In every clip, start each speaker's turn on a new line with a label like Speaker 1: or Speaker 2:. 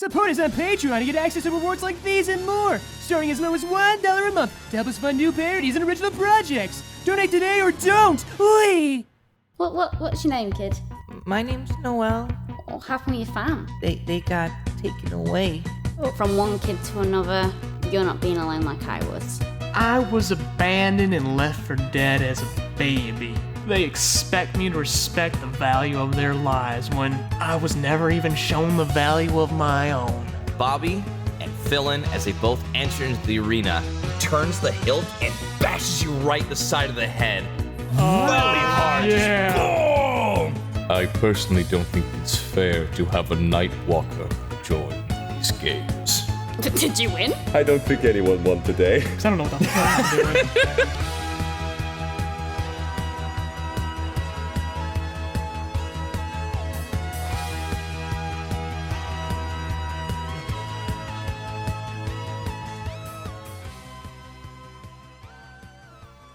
Speaker 1: Support us on Patreon to get access to rewards like these and more, starting as low as $1 a month to help us fund new parodies and original projects. Donate today or don't! Oi!
Speaker 2: What's your name, kid?
Speaker 3: My name's Noel.
Speaker 2: What happened with your farm?
Speaker 3: They got taken away.
Speaker 2: From one kid to another, you're not being alone like I was.
Speaker 1: I was abandoned and left for dead as a baby. They expect me to respect the value of their lives when I was never even shown the value of my own.
Speaker 4: Bobby and Fillin, as they both enter into the arena, turns the hilt and bashes you right in the side of the head. Really hard.
Speaker 1: Yeah.
Speaker 4: Boom!
Speaker 5: I personally don't think it's fair to have a night walker join these games.
Speaker 2: Did you win?
Speaker 6: I don't think anyone won today.
Speaker 1: 'Cause I don't know what the fuck I'm doing.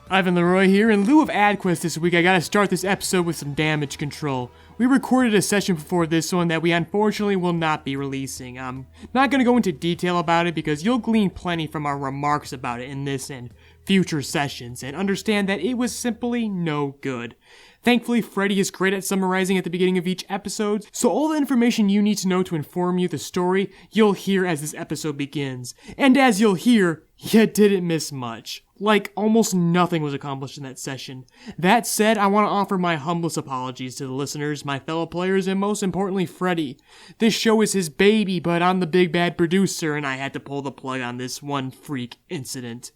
Speaker 1: Ivan Leroy here. In lieu of ad quest this week, I gotta start this episode with some damage control. We recorded a session before this one that we unfortunately will not be releasing. I'm not gonna go into detail about it because you'll glean plenty from our remarks about it in this and future sessions and understand that it was simply no good. Thankfully, Freddy is great at summarizing at the beginning of each episode, so all the information you need to know to inform you the story, you'll hear as this episode begins. And as you'll hear, you didn't miss much. Like, almost nothing was accomplished in that session. That said, I want to offer my humblest apologies to the listeners, my fellow players, and most importantly, Freddy. This show is his baby, but I'm the big bad producer, and I had to pull the plug on this one freak incident.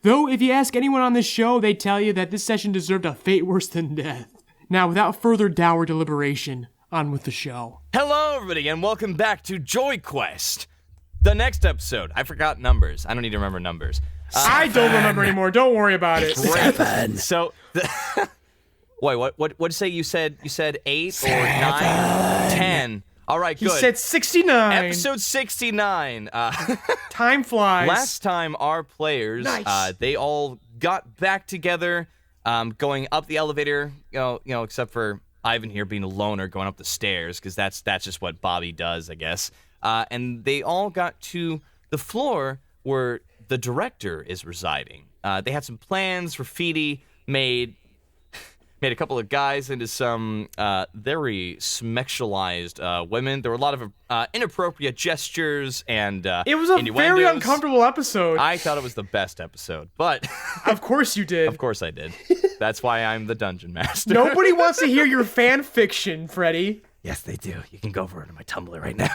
Speaker 1: Though, if you ask anyone on this show, they'd tell you that this session deserved a fate worse than death. Now, without further dour deliberation, on with the show.
Speaker 4: Hello, everybody, and welcome back to Joy Quest. The next episode, I forgot numbers. I don't need to remember numbers.
Speaker 1: I don't remember anymore. Don't worry about it.
Speaker 4: So, wait, what did you say? You said 8 or 9, 10. All right, good.
Speaker 1: He said 69.
Speaker 4: Episode 69.
Speaker 1: Time flies.
Speaker 4: Last time, our players, they all got back together, going up the elevator. You know, except for Ivan here being a loner going up the stairs, because that's just what Bobby does, I guess. And they all got to the floor where the director is residing. They had some plans, graffiti, made a couple of guys into some very sexualized women. There were a lot of inappropriate gestures and
Speaker 1: it was a
Speaker 4: innuendos.
Speaker 1: very uncomfortable episode.
Speaker 4: I thought it was the best episode, but
Speaker 1: Of course you did.
Speaker 4: of course I did. That's why I'm the dungeon master.
Speaker 1: Nobody wants to hear your fan fiction, Freddy.
Speaker 4: Yes, they do. You can go over it on my Tumblr right now.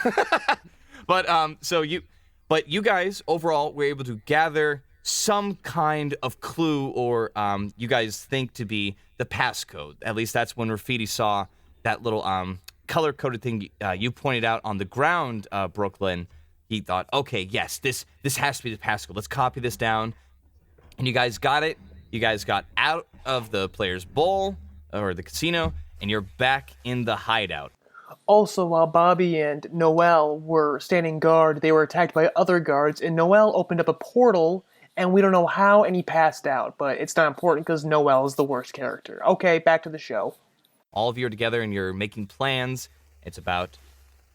Speaker 4: But you guys overall were able to gather some kind of clue, or you guys think to be the passcode. At least that's when Rafidi saw that little color-coded thing you pointed out on the ground, Brooklyn. He thought, okay, yes, this has to be the passcode. Let's copy this down. And you guys got it. You guys got out of the player's bowl or the casino, and you're back in the hideout.
Speaker 1: Also, while Bobby and Noel were standing guard, they were attacked by other guards, and Noel opened up a portal, and we don't know how, and he passed out. But it's not important because Noel is the worst character. Okay, back to the show.
Speaker 4: All of you are together, and you're making plans. It's about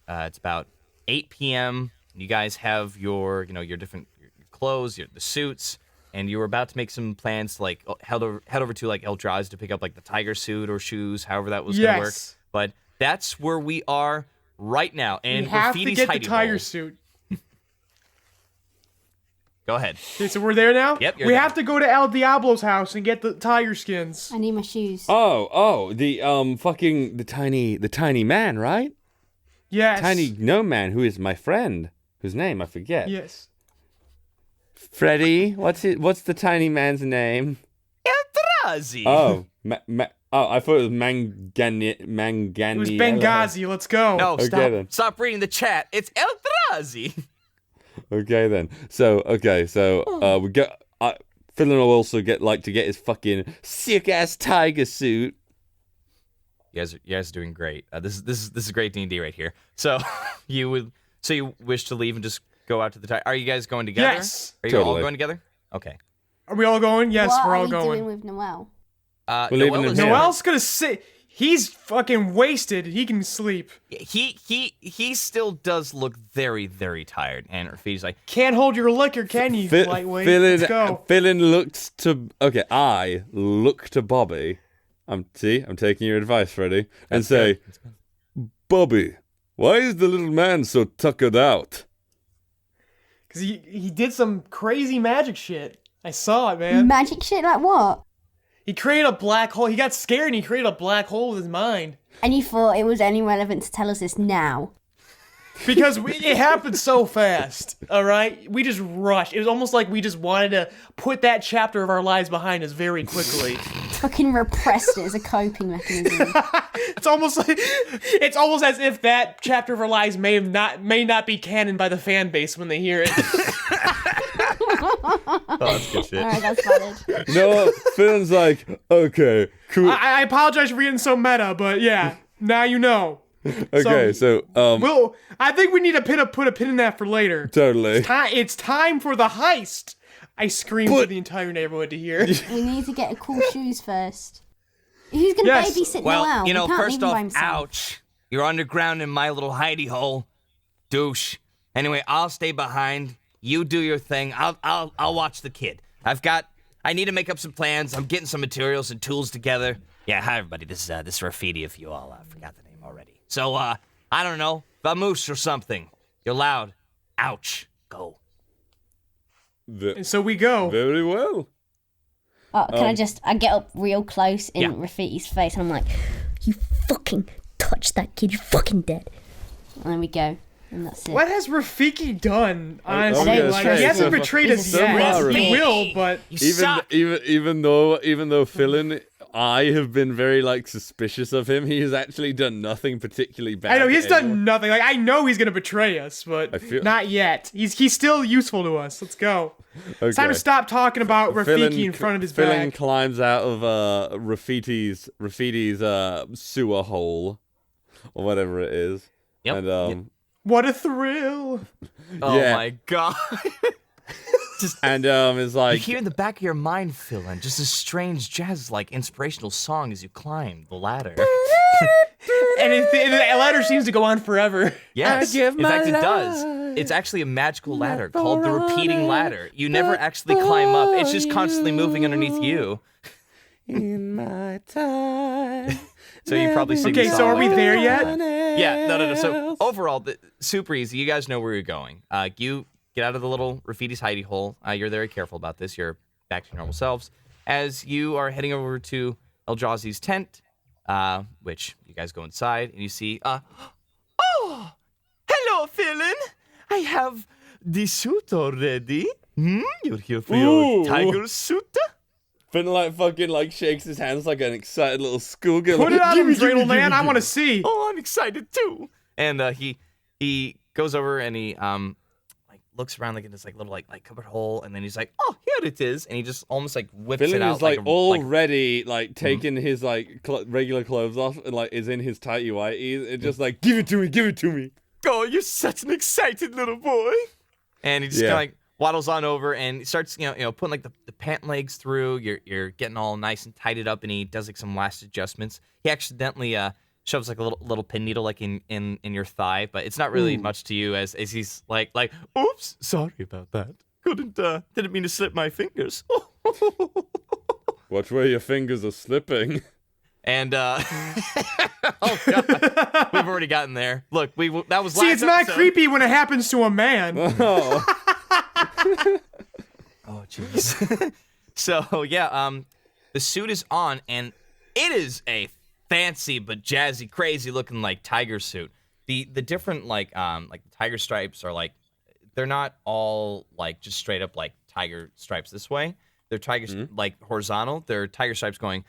Speaker 4: 8 p.m. You guys have your different your clothes, the suits, and you were about to make some plans, like head over to like Eldrazi to pick up like the tiger suit or shoes, however that was gonna work. But that's where we are right now. And
Speaker 1: we have to get the tiger suit.
Speaker 4: Go ahead.
Speaker 1: Okay, so we're there now?
Speaker 4: Yep,
Speaker 1: we have to go to El Diablo's house and get the tiger skins.
Speaker 2: I need my shoes.
Speaker 6: The tiny man, right?
Speaker 1: Yes.
Speaker 6: Tiny gnome man, who is my friend, whose name I forget.
Speaker 1: Yes.
Speaker 6: Freddy, what's the tiny man's name?
Speaker 4: Eldrazi.
Speaker 6: Oh, I thought it was Mangani.
Speaker 1: It was Benghazi. Let's go.
Speaker 4: No,
Speaker 6: Okay,
Speaker 4: stop reading the chat. It's Eldrazi.
Speaker 6: Okay then. So we got. Fillin will also get to get his fucking sick ass tiger suit.
Speaker 4: You guys are doing great. This is great D&D right here. So you wish to leave and just go out to the tiger? Are you guys going together?
Speaker 1: Yes.
Speaker 4: Are you all going together? Okay.
Speaker 1: Are we all going? Yes,
Speaker 2: what
Speaker 1: we're all
Speaker 2: are you
Speaker 1: going.
Speaker 2: doing with Noel?
Speaker 6: We're leaving him here.
Speaker 1: Noel's gonna sit. He's fucking wasted. He can sleep.
Speaker 4: He still does look very, very tired. And Rafiti's like,
Speaker 1: Can't hold your liquor, can you, lightweight? Let's go.
Speaker 6: Fillin looks to... Okay, I look to Bobby. I'm taking your advice, Freddy. And say, Bobby, why is the little man so tuckered out?
Speaker 1: Because he did some crazy magic shit. I saw it, man.
Speaker 2: Magic shit like what?
Speaker 1: He created a black hole. He got scared and he created a black hole with his mind.
Speaker 2: And you thought it was only relevant to tell us this now?
Speaker 1: Because it happened so fast, all right? We just rushed. It was almost like we just wanted to put that chapter of our lives behind us very quickly.
Speaker 2: Fucking repressed it as a coping mechanism.
Speaker 1: It's almost as if that chapter of our lives may not be canon by the fan base when they hear it.
Speaker 4: oh, that's good shit.
Speaker 2: Alright, that's valid.
Speaker 6: No, Fillin's like, okay, cool.
Speaker 1: I apologize for getting so meta, but yeah, now you know.
Speaker 6: Okay, so
Speaker 1: I think we need to put a pin in that for later.
Speaker 6: Totally.
Speaker 1: It's time for the heist. I screamed for the entire neighborhood to hear.
Speaker 2: We need to get a cool shoes first. Who's gonna babysit Noel?
Speaker 4: Well, you know,
Speaker 2: He can't
Speaker 4: first
Speaker 2: leave him by
Speaker 4: off,
Speaker 2: himself.
Speaker 4: ouch. You're underground in my little hidey hole. Douche. Anyway, I'll stay behind. You do your thing. I'll watch the kid. I need to make up some plans. I'm getting some materials and tools together. Yeah, hi everybody. This is Rafiti if you all forgot the name already. So, I don't know, vamoose or something. You're loud. Ouch. Go.
Speaker 1: And so we go.
Speaker 6: Very well.
Speaker 2: Oh, can I get up real close in Rafiti's face and I'm like, you fucking touch that kid, you're fucking dead. And then we go. And that's it.
Speaker 1: What has Rafiki done? Honestly,
Speaker 2: I don't
Speaker 1: he hasn't
Speaker 2: trust
Speaker 1: betrayed
Speaker 2: him.
Speaker 1: us
Speaker 2: He's a
Speaker 1: yet.
Speaker 2: smart
Speaker 1: He
Speaker 2: Rafiki.
Speaker 1: will, but
Speaker 6: Even though Fillin, I have been very suspicious of him. He has actually done nothing particularly bad.
Speaker 1: I know he's
Speaker 6: to anyone.
Speaker 1: done nothing. I know he's gonna betray us, but not yet. He's still useful to us. Let's go.
Speaker 6: Okay.
Speaker 1: It's time to stop talking about Rafiki in front of his
Speaker 6: Fillin
Speaker 1: back.
Speaker 6: climbs out of Rafiti's sewer hole, or whatever it is.
Speaker 4: Yep.
Speaker 6: And
Speaker 1: What a thrill!
Speaker 4: Oh
Speaker 6: Yeah.
Speaker 4: my god.
Speaker 6: it's
Speaker 4: You
Speaker 6: like
Speaker 4: hear in the back of your mind, Fillin, just a strange jazz-like inspirational song as you climb the ladder.
Speaker 1: And the ladder seems to go on forever.
Speaker 4: Yes, in fact, it does. It's actually a magical ladder called the repeating ladder. You never actually climb up. It's just constantly moving underneath you.
Speaker 6: in my time.
Speaker 4: So you probably sing
Speaker 1: Okay,
Speaker 4: the song.
Speaker 1: so are we there yet?
Speaker 4: Yeah, no. So overall, super easy. You guys know where you're going. You get out of the little Rafiti's hidey hole. You're very careful about this. You're back to your normal selves. As you are heading over to Eldrazi's tent, which you guys go inside, and you see, oh, hello, Fillin. I have the suit already. You're here for your tiger suit?
Speaker 6: Finn fucking shakes his hands like an excited little schoolgirl.
Speaker 1: Put it on him,
Speaker 6: Gimme, gimme,
Speaker 1: Dreidel man.
Speaker 6: gimme,
Speaker 1: I want to
Speaker 6: gimme.
Speaker 1: see.
Speaker 4: Oh, I'm excited too. And he goes over and he looks around in this little cupboard hole, and then he's like, oh, here it is, and he just almost whips
Speaker 6: Fillin
Speaker 4: it out.
Speaker 6: is already taking his regular clothes off and is in his tighty whities. It's just give it to me.
Speaker 4: Oh, you're such an excited little boy. And he just kind of waddles on over and starts, putting the pant legs through. You're getting all nice and tighted up, and he does some last adjustments. He accidentally shoves a little pin needle in your thigh, but it's not really much to you as he's like, oops, sorry about that. Didn't mean to slip my fingers.
Speaker 6: Watch where your fingers are slipping.
Speaker 4: And oh god, we've already gotten there. Look, that was last
Speaker 1: See, it's not
Speaker 4: episode.
Speaker 1: creepy when it happens to a man.
Speaker 6: Oh.
Speaker 4: Oh jeez. So yeah, the suit is on, and it is a fancy but jazzy, crazy looking tiger suit. The different the tiger stripes are they're not all just straight up tiger stripes this way. They're tiger horizontal. They're tiger stripes going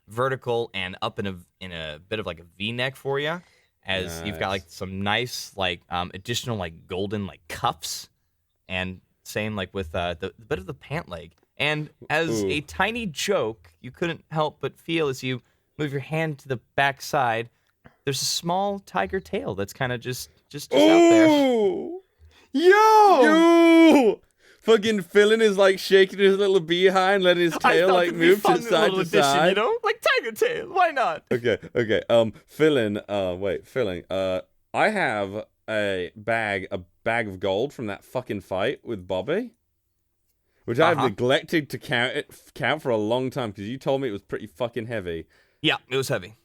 Speaker 4: vertical and up in a bit of a V-neck for you, as you've got some nice additional golden cuffs, and same with the bit of the pant leg. And as a tiny joke, you couldn't help but feel as you move your hand to the back side, there's a small tiger tail that's kind of just out there.
Speaker 6: Yo! Fucking Fillin is like shaking his little behind, letting his tail like move to side to side.
Speaker 4: You know, like tiger tail. Why not?
Speaker 6: Okay. Fillin. I have a bag of gold from that fucking fight with Bobby, which I've neglected to count for a long time because you told me it was pretty fucking heavy.
Speaker 4: Yeah, it was heavy.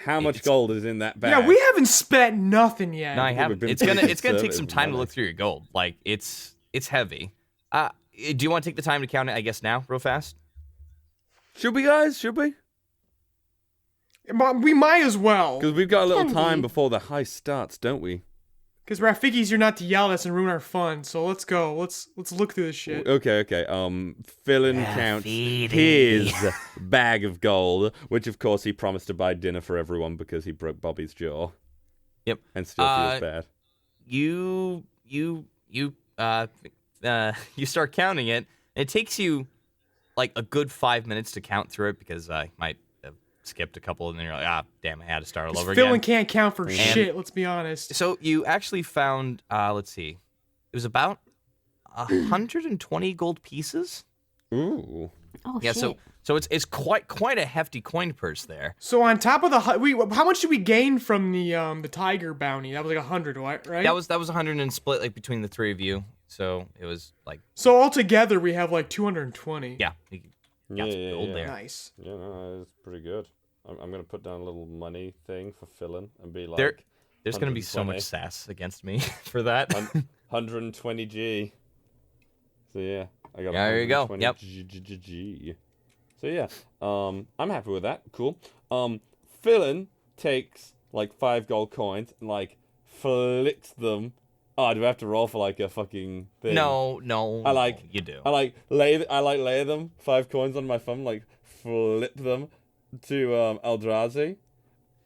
Speaker 6: How much gold is in that bag?
Speaker 1: Yeah, we haven't spent nothing yet.
Speaker 4: No, I haven't. It's gonna take some time to look through your gold. Like it's heavy. Do you want to take the time to count it? I guess now, real fast.
Speaker 6: Should we, guys? Should we?
Speaker 1: We might as well.
Speaker 6: Because we've got a little time before the heist starts, don't we?
Speaker 1: Because Rafiki's here not to yell at us and ruin our fun. So let's go. Let's look through this shit.
Speaker 6: Okay. Fillin counts his bag of gold, which of course he promised to buy dinner for everyone because he broke Bobby's jaw.
Speaker 4: Yep.
Speaker 6: And still feels bad.
Speaker 4: You start counting it. It takes you like a good 5 minutes to count through it because I might have skipped a couple and then you're like, damn, I had to start all over again.
Speaker 1: Fillin can't count for shit, let's be honest.
Speaker 4: So you actually found, let's see, it was about 120 gold pieces.
Speaker 6: Ooh.
Speaker 2: Oh,
Speaker 4: yeah,
Speaker 2: shit.
Speaker 4: so it's quite a hefty coin purse there.
Speaker 1: So on top of how much did we gain from the tiger bounty? That was like 100, right?
Speaker 4: That was 100 and split like between the three of you. So it was like.
Speaker 1: So altogether we have like 220.
Speaker 4: Yeah. You got some gold there.
Speaker 1: Nice.
Speaker 6: Yeah, no, it's pretty good. I'm gonna put down a little money thing for Fillin and be like.
Speaker 4: There's gonna be so much sass against me for that.
Speaker 6: 120 G. So yeah, I got.
Speaker 4: Yeah, there you go. Yep.
Speaker 6: G. So yeah, I'm happy with that. Cool. Fillin takes like 5 gold coins and flicks them. Oh, do I have to roll for like a fucking thing?
Speaker 4: No. You do.
Speaker 6: I lay them 5 coins on my thumb, flip them to Eldrazi,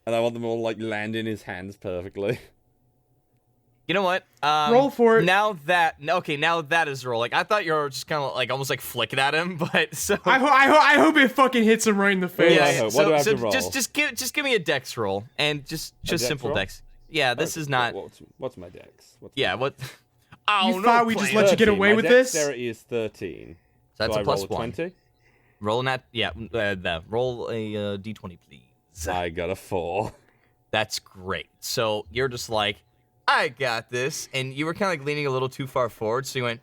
Speaker 6: and I want them all land in his hands perfectly.
Speaker 4: You know what?
Speaker 1: Roll for it.
Speaker 4: Now that is roll. I thought you were just kind of almost flicking at him, but so.
Speaker 1: I hope it fucking hits him right in the face.
Speaker 6: Yeah, what do I have to roll?
Speaker 4: Just give me a dex roll and just simple dex. Yeah, this is not.
Speaker 6: What's my dex?
Speaker 4: What?
Speaker 1: You thought we just let you get away with this?
Speaker 6: Dexterity is 13.
Speaker 4: So that's a plus 1.
Speaker 6: 20?
Speaker 4: Roll roll a d20, please.
Speaker 6: I got a 4.
Speaker 4: That's great. So you're just like, I got this, and you were kind of leaning a little too far forward, so you went,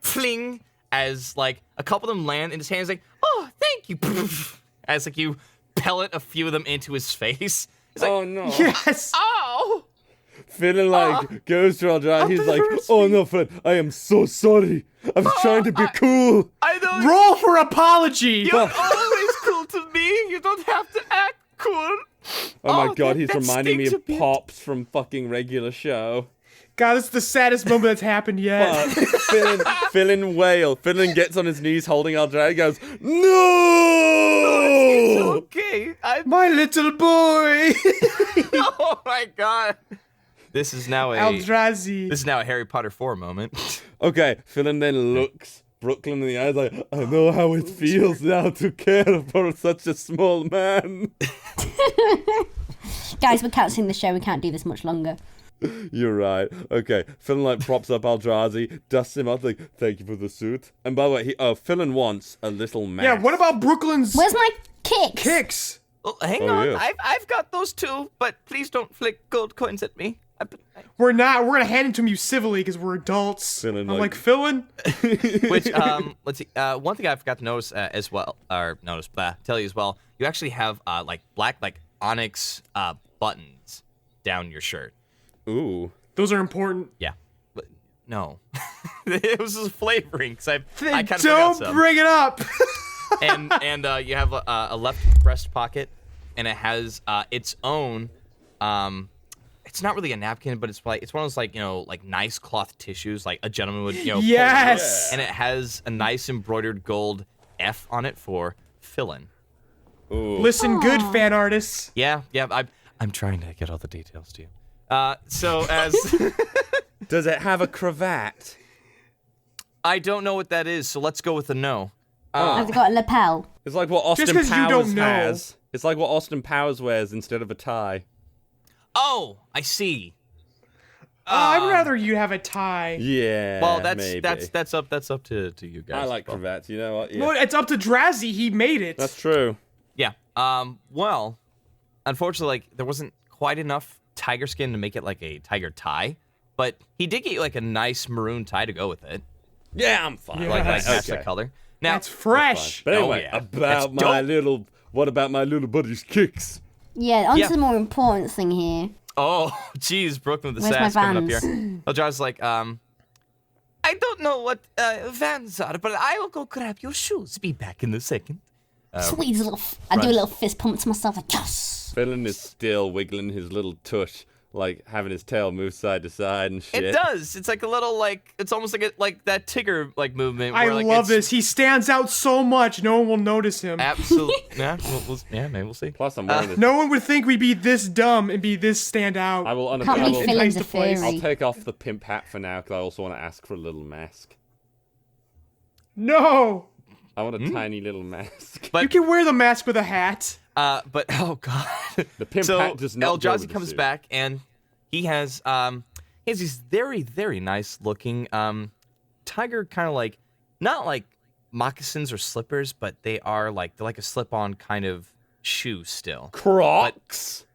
Speaker 4: fling, as a couple of them land in his hands, oh, thank you, as you pellet a few of them into his face. He's
Speaker 6: oh no!
Speaker 1: Yes.
Speaker 4: Oh.
Speaker 6: Fillin goes to Eldrazi. He's like, "Oh no, Fillin, I am so sorry. I was trying to be cool."
Speaker 4: I don't.
Speaker 1: Roll for apology.
Speaker 4: You're always cool to me. You don't have to act cool.
Speaker 6: Oh my god, he's
Speaker 4: that
Speaker 6: reminding me
Speaker 4: stings
Speaker 6: of
Speaker 4: a bit.
Speaker 6: Pops from fucking Regular Show.
Speaker 1: God, this is the saddest moment that's happened yet.
Speaker 6: Fillin wail. Fillin gets on his knees holding Eldrazi. Goes, no!
Speaker 4: Okay.
Speaker 1: My little boy.
Speaker 4: Oh my god. This is now
Speaker 1: Eldrazi.
Speaker 4: This is now a Harry Potter 4 moment.
Speaker 6: Okay, Fillin then looks Brooklyn in the eyes I know how it feels now to care for such a small man.
Speaker 2: Guys, we're cancelling the show. We can't do this much longer.
Speaker 6: You're right. Okay, Fillin props up Eldrazi, dusts him up, thank you for the suit. And by the way, Fillin wants a little mask.
Speaker 1: Yeah, what about Brooklyn's
Speaker 2: Where's my kicks?
Speaker 1: kicks?
Speaker 4: Oh, hang on.
Speaker 6: Yeah.
Speaker 4: I've got those too, but please don't flick gold coins at me.
Speaker 1: We're gonna hand it to you civilly because we're adults.
Speaker 6: Fillin,
Speaker 1: I'm Fillin.
Speaker 4: Which let's see. One thing I forgot to notice as well, or tell you as well. You actually have black onyx buttons down your shirt.
Speaker 6: Ooh.
Speaker 1: Those are important.
Speaker 4: Yeah, but no, it was just flavoring because I kind of forgot
Speaker 1: Don't
Speaker 4: some.
Speaker 1: bring it up.
Speaker 4: and you have a left breast pocket, and it has its own. It's not really a napkin, but it's one of those nice cloth tissues, like a gentleman would pull
Speaker 1: Yes.
Speaker 4: out, and it has a nice embroidered gold F on it for Fillin.
Speaker 6: Ooh.
Speaker 1: Listen, good fan artists.
Speaker 4: Yeah. I'm trying to get all the details to you. So as
Speaker 6: Does it have a cravat?
Speaker 4: I don't know what that is, so let's go with a no.
Speaker 2: Has it got a lapel?
Speaker 6: It's like what Austin
Speaker 1: 'cause you
Speaker 6: Powers
Speaker 1: don't know.
Speaker 6: has. It's like what Austin Powers wears instead of a tie.
Speaker 4: Oh, I see.
Speaker 1: I'd rather you have a tie.
Speaker 6: Yeah.
Speaker 4: Well,
Speaker 6: maybe.
Speaker 4: that's up to you guys.
Speaker 6: I like cravats. You know what? Yeah.
Speaker 1: Well, it's up to Drazzy. He made it.
Speaker 6: That's true.
Speaker 4: Yeah. Well, unfortunately, like there wasn't quite enough tiger skin to make it like a tiger tie, but he did get you like a nice maroon tie to go with it.
Speaker 6: Yeah, I'm fine.
Speaker 1: Yeah.
Speaker 4: Like
Speaker 1: Yes.
Speaker 4: match the color. Now
Speaker 1: That's fresh.
Speaker 6: But anyway,
Speaker 4: yeah.
Speaker 6: about
Speaker 4: That's
Speaker 6: my
Speaker 4: dope.
Speaker 6: little. What about my little buddy's kicks?
Speaker 2: Yeah, on
Speaker 4: Yeah.
Speaker 2: to the more important thing here.
Speaker 4: Oh, geez, Brooklyn with the
Speaker 2: Where's my
Speaker 4: sass coming up
Speaker 2: Vans?
Speaker 4: here. Eldrad's like, I don't know what Vans are, but I will go grab your shoes. Be back in a second.
Speaker 2: Sweet little. I do a little fist pump to myself. Like, yes.
Speaker 6: Fillin is still wiggling his little tush, like having his tail move side to side and shit.
Speaker 4: It does. It's like a little like it's almost like that Tigger like movement.
Speaker 1: I
Speaker 4: where, like,
Speaker 1: love
Speaker 4: it's
Speaker 1: this. He stands out so much, no one will notice him.
Speaker 4: Absolutely. Yeah, maybe we'll see.
Speaker 6: Plus, I'm wearing this.
Speaker 1: No one would think we'd be this dumb and be this stand out.
Speaker 6: I will.
Speaker 2: Can't
Speaker 6: I
Speaker 2: make
Speaker 6: will
Speaker 2: Fillin's a
Speaker 1: Heist the place.
Speaker 6: I'll
Speaker 2: fairy.
Speaker 6: take off the pimp hat for now because I also want to ask for a little mask.
Speaker 1: No!
Speaker 6: I want a tiny little mask.
Speaker 4: But
Speaker 1: You can wear the mask with a hat.
Speaker 4: but oh god.
Speaker 6: The pimp
Speaker 4: So
Speaker 6: hat does not go
Speaker 4: Eldrazi
Speaker 6: with the
Speaker 4: comes
Speaker 6: suit.
Speaker 4: back and he has these very very nice looking tiger kind of like not like moccasins or slippers, but they're like a slip-on kind of shoe still.
Speaker 6: Crocs.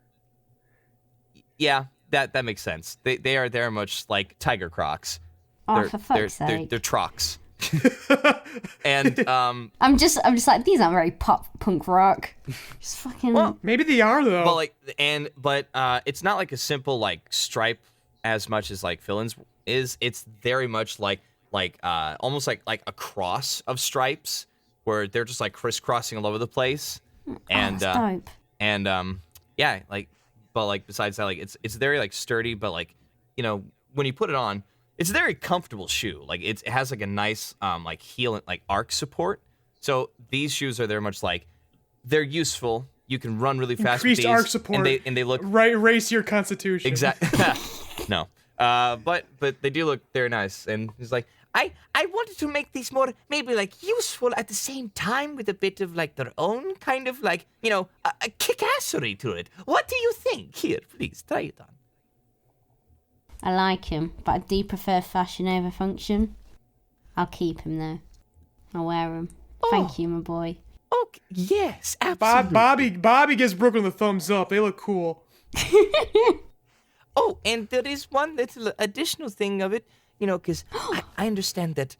Speaker 4: Yeah, that makes sense. They are very much like tiger Crocs.
Speaker 2: Oh,
Speaker 4: They're,
Speaker 2: for fuck's
Speaker 4: they're,
Speaker 2: sake.
Speaker 4: they're Trocs. And
Speaker 2: I'm just like, these aren't very pop punk rock. Just fucking.
Speaker 4: Well,
Speaker 1: Maybe they are, though.
Speaker 4: but it's not like a simple like stripe as much as like Fillin's is. It's very much like almost like a cross of stripes where they're just like crisscrossing all over the place. And
Speaker 2: that's dope.
Speaker 4: and yeah, like but like besides that, like it's very like sturdy, but like when you put it on, it's a very comfortable shoe. Like it has like a nice like heel and like arc support. So these shoes are very much like they're useful. You can run really fast
Speaker 1: Increased
Speaker 4: with these,
Speaker 1: arc support.
Speaker 4: and they look
Speaker 1: Right, race your constitution.
Speaker 4: exactly. No, but they do look very nice. And he's like, I wanted to make these more maybe like useful at the same time with a bit of like their own kind of like a kick-assery to it. What do you think? Here, please try it on.
Speaker 2: I like him, but I do prefer fashion over function. I'll keep him though. I'll wear him. Thank you, my boy.
Speaker 4: Okay, yes, absolutely.
Speaker 1: Bobby gives Brooklyn the thumbs up. They look cool.
Speaker 4: Oh, and there is one little additional thing of it, because I understand that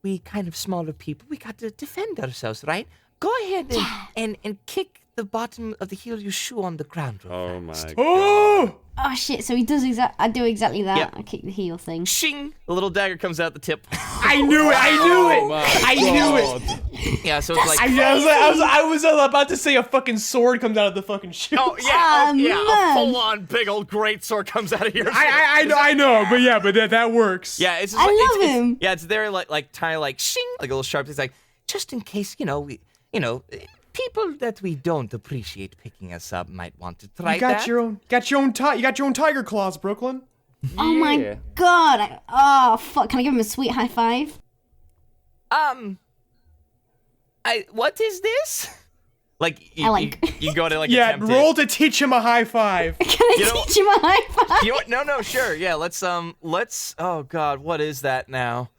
Speaker 4: we kind of smaller people, we got to defend ourselves, right? Go ahead and kick the bottom of the heel of your shoe on the ground.
Speaker 6: Oh my god.
Speaker 1: Oh!
Speaker 2: Oh shit! So he does I do exactly that.
Speaker 4: Yep.
Speaker 2: I kick the heel thing.
Speaker 4: Shing! A little dagger comes out the tip.
Speaker 1: I knew it! I knew it!
Speaker 4: Yeah, so it's like...
Speaker 1: I was about to say a fucking sword comes out of the fucking shoe.
Speaker 4: Oh, yeah,
Speaker 2: man.
Speaker 4: a full-on big old great sword comes out of your
Speaker 1: I know, but that works.
Speaker 4: Yeah, it's just
Speaker 2: I
Speaker 4: like,
Speaker 2: love
Speaker 4: it's,
Speaker 2: him.
Speaker 4: Yeah, it's there like tiny like shing, like a little sharp. It's like just in case people that we don't appreciate picking us up might want to try
Speaker 1: You got
Speaker 4: that.
Speaker 1: your own tiger claws, Brooklyn.
Speaker 2: Oh my god! Oh fuck! Can I give him a sweet high five?
Speaker 4: What is this? Like
Speaker 2: I like-
Speaker 4: you go to like
Speaker 1: Yeah,
Speaker 4: attempt
Speaker 1: roll
Speaker 4: it.
Speaker 1: to teach him a high five.
Speaker 2: Can I teach him a high five?
Speaker 4: You know what? No, sure. Yeah, let's oh god, what is that now?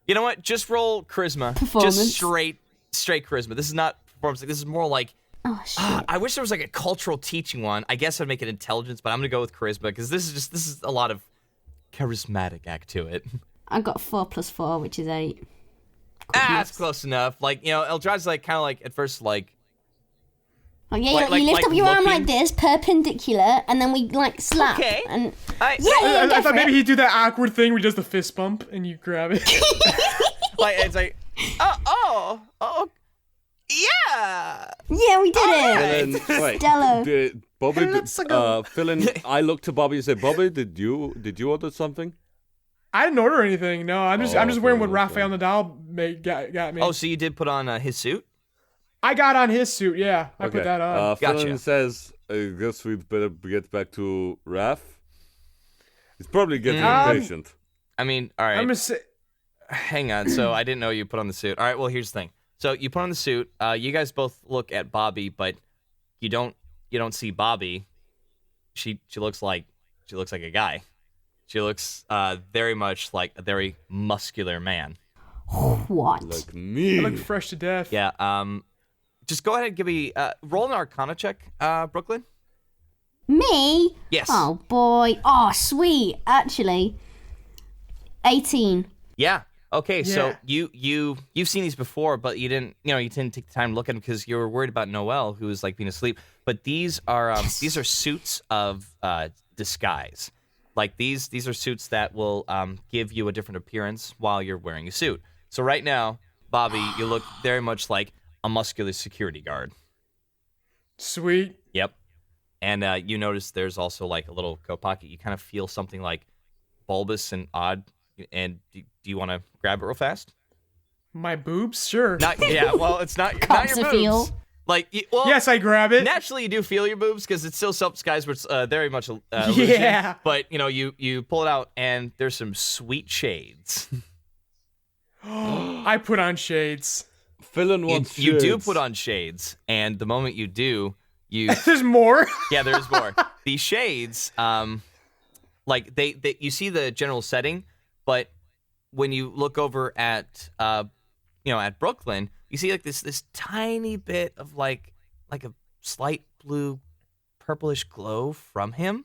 Speaker 4: You know what? Just roll charisma.
Speaker 2: Performance.
Speaker 4: Just straight charisma. This is not performance. This is more like
Speaker 2: Oh shit!
Speaker 4: I wish there was like a cultural teaching one. I guess I'd make it intelligence, but I'm gonna go with charisma because this is a lot of charismatic act to it.
Speaker 2: I got 4 + 4, which is 8.
Speaker 4: That's close enough. Like Eldrazi's like kind of like at first like
Speaker 2: Oh yeah,
Speaker 4: Like-
Speaker 2: you lift
Speaker 4: like
Speaker 2: up your arm
Speaker 4: looking-
Speaker 2: like this, perpendicular, and then we like slap.
Speaker 4: Okay.
Speaker 2: And
Speaker 4: I
Speaker 2: yeah,
Speaker 1: I
Speaker 2: go
Speaker 1: thought
Speaker 2: for
Speaker 1: maybe
Speaker 2: it.
Speaker 1: he'd do that awkward thing where he does the fist bump and you grab it.
Speaker 4: like it's like oh yeah.
Speaker 2: Yeah, we did it.
Speaker 6: And then, wait,
Speaker 2: Stellar.
Speaker 6: Bobby, Fillin, I looked to Bobby and said, Bobby, did you order something?
Speaker 1: I didn't order anything. No, I'm just
Speaker 6: Oh,
Speaker 1: wearing what
Speaker 6: okay.
Speaker 1: Rafael Nadal got me.
Speaker 4: Oh, so you did put on his suit?
Speaker 1: I got on his suit. Yeah, I put that on.
Speaker 4: Gotcha.
Speaker 6: Fillin says, I guess we'd better get back to Raph. He's probably getting impatient.
Speaker 4: I mean, all right.
Speaker 1: I'm gonna say.
Speaker 4: Hang on. So I didn't know you put on the suit. All right. Well, here's the thing. So you put on the suit. You guys both look at Bobby, but you don't see Bobby. She looks like a guy. She looks very much like a very muscular man.
Speaker 2: What?
Speaker 6: Like me.
Speaker 1: I look fresh to death.
Speaker 4: Yeah. Just go ahead and give me roll an Arcana check, Brooklyn.
Speaker 2: Me?
Speaker 4: Yes.
Speaker 2: Oh boy. Oh sweet. Actually, 18.
Speaker 4: Yeah. Okay. So
Speaker 1: Yeah.
Speaker 4: you've seen these before, but you didn't take the time to look at them because you were worried about Noelle, who was like being asleep. But these are suits of disguise. Like these are suits that will give you a different appearance while you're wearing a suit. So right now, Bobby, you look very much like a muscular security guard.
Speaker 1: Sweet.
Speaker 4: Yep. And you notice there's also like a little coat pocket. You kind of feel something like bulbous and odd. And do you want to grab it real fast?
Speaker 1: My boobs? Sure.
Speaker 4: Well, it's not your
Speaker 2: Cops a
Speaker 4: boobs.
Speaker 2: feel.
Speaker 4: Like,
Speaker 1: Yes, I grab it.
Speaker 4: naturally you do feel your boobs because it's still self-disguised, but it's very much
Speaker 1: Yeah.
Speaker 4: illusion. But, you pull it out and there's some sweet shades.
Speaker 1: I put on shades.
Speaker 6: Fillin wants
Speaker 4: You do
Speaker 6: shades.
Speaker 4: put on shades, and the moment you do,
Speaker 1: There's more.
Speaker 4: yeah, there's more. These shades, like they you see the general setting, but when you look over at at Brooklyn, you see like this tiny bit of like a slight blue purplish glow from him,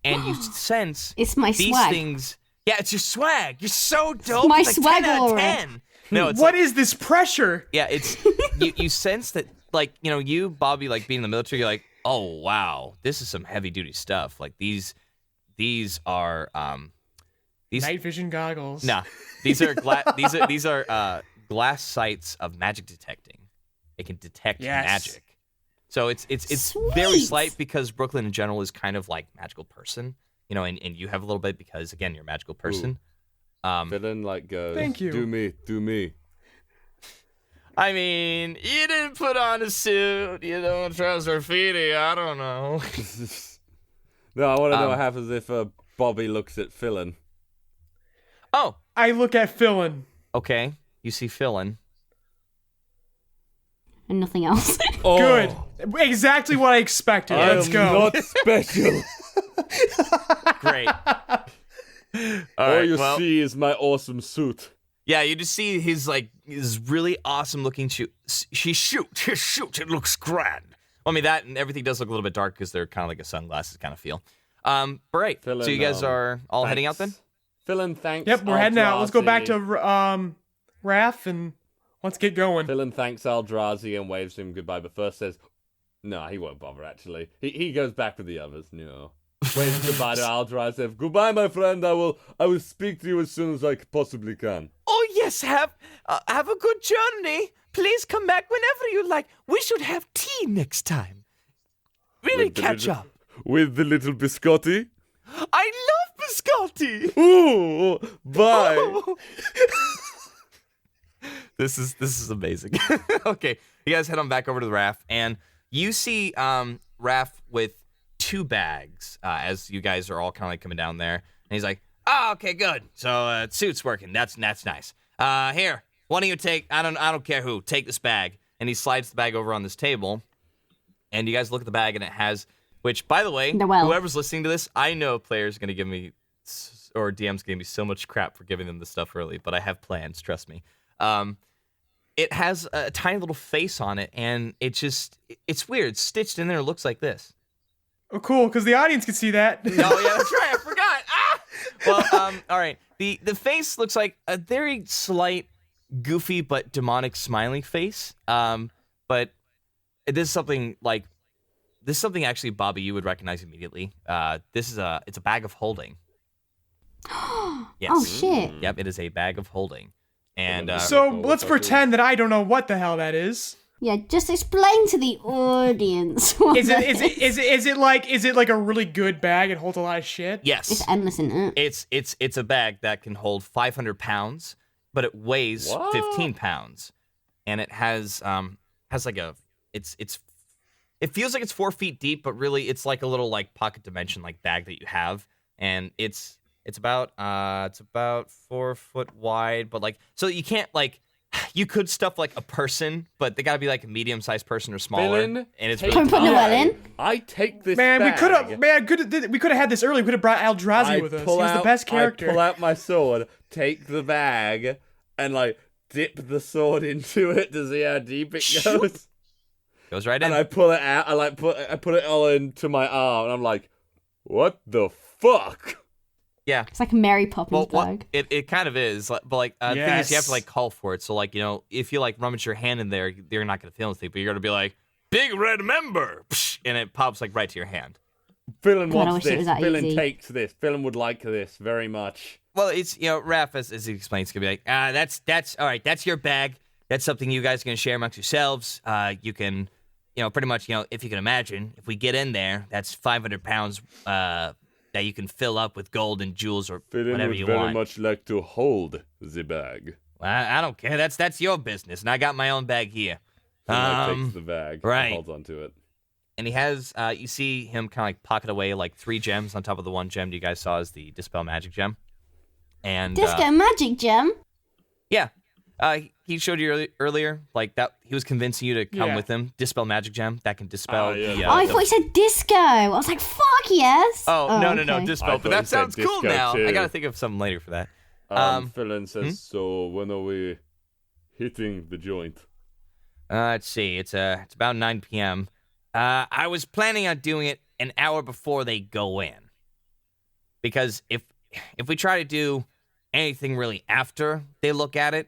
Speaker 4: and you sense
Speaker 2: It's my
Speaker 4: these
Speaker 2: swag.
Speaker 4: things. Yeah, it's your swag. You're so dope.
Speaker 2: my
Speaker 4: It's like
Speaker 2: swag
Speaker 4: 10 out of
Speaker 2: aura.
Speaker 4: 10. No, it's
Speaker 1: What is this pressure?
Speaker 4: yeah, it's you sense that like, you, Bobby, like being in the military, you're like, oh wow, this is some heavy duty stuff. Like these are these
Speaker 1: Night vision goggles.
Speaker 4: nah, these are these are glass sights of magic detecting. It can detect
Speaker 1: Yes.
Speaker 4: magic. So it's very
Speaker 2: Sweet.
Speaker 4: slight because Brooklyn in general is kind of like magical person, and you have a little bit because again you're a magical person.
Speaker 6: Fillin like goes.
Speaker 1: Thank you.
Speaker 6: Do me.
Speaker 4: I mean, you didn't put on a suit, trust graffiti, I don't know.
Speaker 6: No, I want to know what happens if Bobby looks at Fillin.
Speaker 4: Oh,
Speaker 1: I look at Fillin.
Speaker 4: okay. You see Fillin.
Speaker 2: And nothing else.
Speaker 6: Oh,
Speaker 1: Good. Exactly what I expected.
Speaker 6: I
Speaker 1: Let's
Speaker 6: am
Speaker 1: go.
Speaker 6: not special.
Speaker 4: Great. All
Speaker 6: All
Speaker 4: right,
Speaker 6: you
Speaker 4: well,
Speaker 6: see is my awesome suit.
Speaker 4: yeah, you just see his really awesome looking shoot. His shoot. It looks grand. Well, I mean that and everything does look a little bit dark because they're kind of like a sunglasses kind of feel. Right.
Speaker 6: Fillin,
Speaker 4: So you guys are all heading out then?
Speaker 6: Fillin, thanks.
Speaker 1: Yep, we're heading out. Let's go back to
Speaker 6: Aldrazi.
Speaker 1: Raph and let's get going.
Speaker 6: Fillin thanks Aldrazi and waves him goodbye, but first says, no, he won't bother, actually. He goes back with the others, no. Waves goodbye to Aldrazi, says, goodbye, my friend, I will speak to you as soon as I possibly can.
Speaker 4: Oh yes, have a good journey. Please come back whenever you like. We should have tea next time. Really
Speaker 6: With the
Speaker 4: catch
Speaker 6: little-
Speaker 4: up.
Speaker 6: With the little biscotti?
Speaker 4: I love biscotti.
Speaker 6: Ooh, bye.
Speaker 4: This is amazing. Okay, you guys head on back over to the raft, and you see Raph with 2 bags as you guys are all kind of like coming down there, and he's like, "Oh, okay, good. So suit's working. That's nice. Here, why don't you take? I don't care who. Take this bag." And he slides the bag over on this table, and you guys look at the bag, and it has. Which, by the way,
Speaker 2: Noelle.
Speaker 4: whoever's listening to this, I know players are gonna give me or DM's gonna give me so much crap for giving them this stuff early, but I have plans. Trust me. It has a tiny little face on it, and it's weird. It's stitched in there. It looks like this.
Speaker 1: Oh, cool, because the audience can see that.
Speaker 4: Oh, yeah, that's right. I forgot. Well, all right. The face looks like a very slight, goofy, but demonic smiling face. But this is something actually, Bobby, you would recognize immediately. It's a bag of holding. Yes.
Speaker 2: Oh shit.
Speaker 4: Yep, it is a bag of holding. And
Speaker 1: So let's pretend that I don't know what the hell that is.
Speaker 2: Yeah, just explain to the audience. What
Speaker 1: Is
Speaker 2: that
Speaker 1: it like a really good bag? It holds a lot of shit.
Speaker 4: yes,
Speaker 2: It's endless, isn't it?
Speaker 4: It's a bag that can hold 500 pounds, but it weighs
Speaker 6: What?
Speaker 4: 15 pounds, and it has like a it feels like it's 4 feet deep, but really it's like a little like pocket dimension like bag that you have, and it's about 4 foot wide, but like so you can't you could stuff like a person, but they gotta be like a medium-sized person or smaller.
Speaker 6: Fillin,
Speaker 4: And it's
Speaker 6: take
Speaker 4: really
Speaker 2: Don't put
Speaker 6: the
Speaker 2: Noel
Speaker 6: bag.
Speaker 2: in.
Speaker 6: I take this
Speaker 1: Man,
Speaker 6: bag.
Speaker 1: we could have had this early. We could have brought Eldrazi with us. He was the best character.
Speaker 6: I pull out my sword, take the bag, and like dip the sword into it to see how deep it goes.
Speaker 4: Goes right in.
Speaker 6: And I pull it out. I put it all into my arm, and I'm like, "What the fuck?"
Speaker 4: Yeah.
Speaker 2: It's like a Mary Poppins bag.
Speaker 4: It kind of is, but like the thing is, you have to like call for it. So like if you like rummage your hand in there, you're not gonna feel anything, but you're gonna be like big red member, and it pops like right to your hand.
Speaker 6: Fillin
Speaker 2: God, I
Speaker 6: wants
Speaker 2: wish it
Speaker 6: this.
Speaker 2: was that
Speaker 6: Fillin
Speaker 2: easy.
Speaker 6: takes this. Fillin would like this very much.
Speaker 4: Well, it's Raph as he explains, gonna be like, that's all right. That's your bag. That's something you guys are gonna share amongst yourselves. You can, pretty much, if you can imagine, if we get in there, that's 500 pounds. That you can fill up with gold and jewels or
Speaker 6: Fillin
Speaker 4: whatever
Speaker 6: would
Speaker 4: you
Speaker 6: very
Speaker 4: want.
Speaker 6: much like to hold the bag.
Speaker 4: I don't care. That's your business, and I got my own bag here.
Speaker 6: Fillin takes the bag
Speaker 4: right.
Speaker 6: and holds onto it.
Speaker 4: And he has, you see him kind of like pocket away like 3 gems on top of the 1 gem you guys saw is the Dispel Magic Gem. And
Speaker 2: Disco Magic Gem.
Speaker 4: yeah, he showed you earlier, like that he was convincing you to come with him. Dispel Magic Gem that can dispel.
Speaker 2: I thought you said disco. I was like, fuck yes.
Speaker 4: Oh, no,
Speaker 2: okay.
Speaker 4: Dispel.
Speaker 6: I
Speaker 4: But
Speaker 6: thought
Speaker 4: that
Speaker 6: you said
Speaker 4: sounds cool
Speaker 6: disco
Speaker 4: now.
Speaker 6: too.
Speaker 4: I gotta think of something later for that.
Speaker 6: Fillin says, "So when are we hitting the joint?"
Speaker 4: Let's see. It's about 9 p.m. I was planning on doing it an hour before they go in, because if we try to do anything really after they look at it,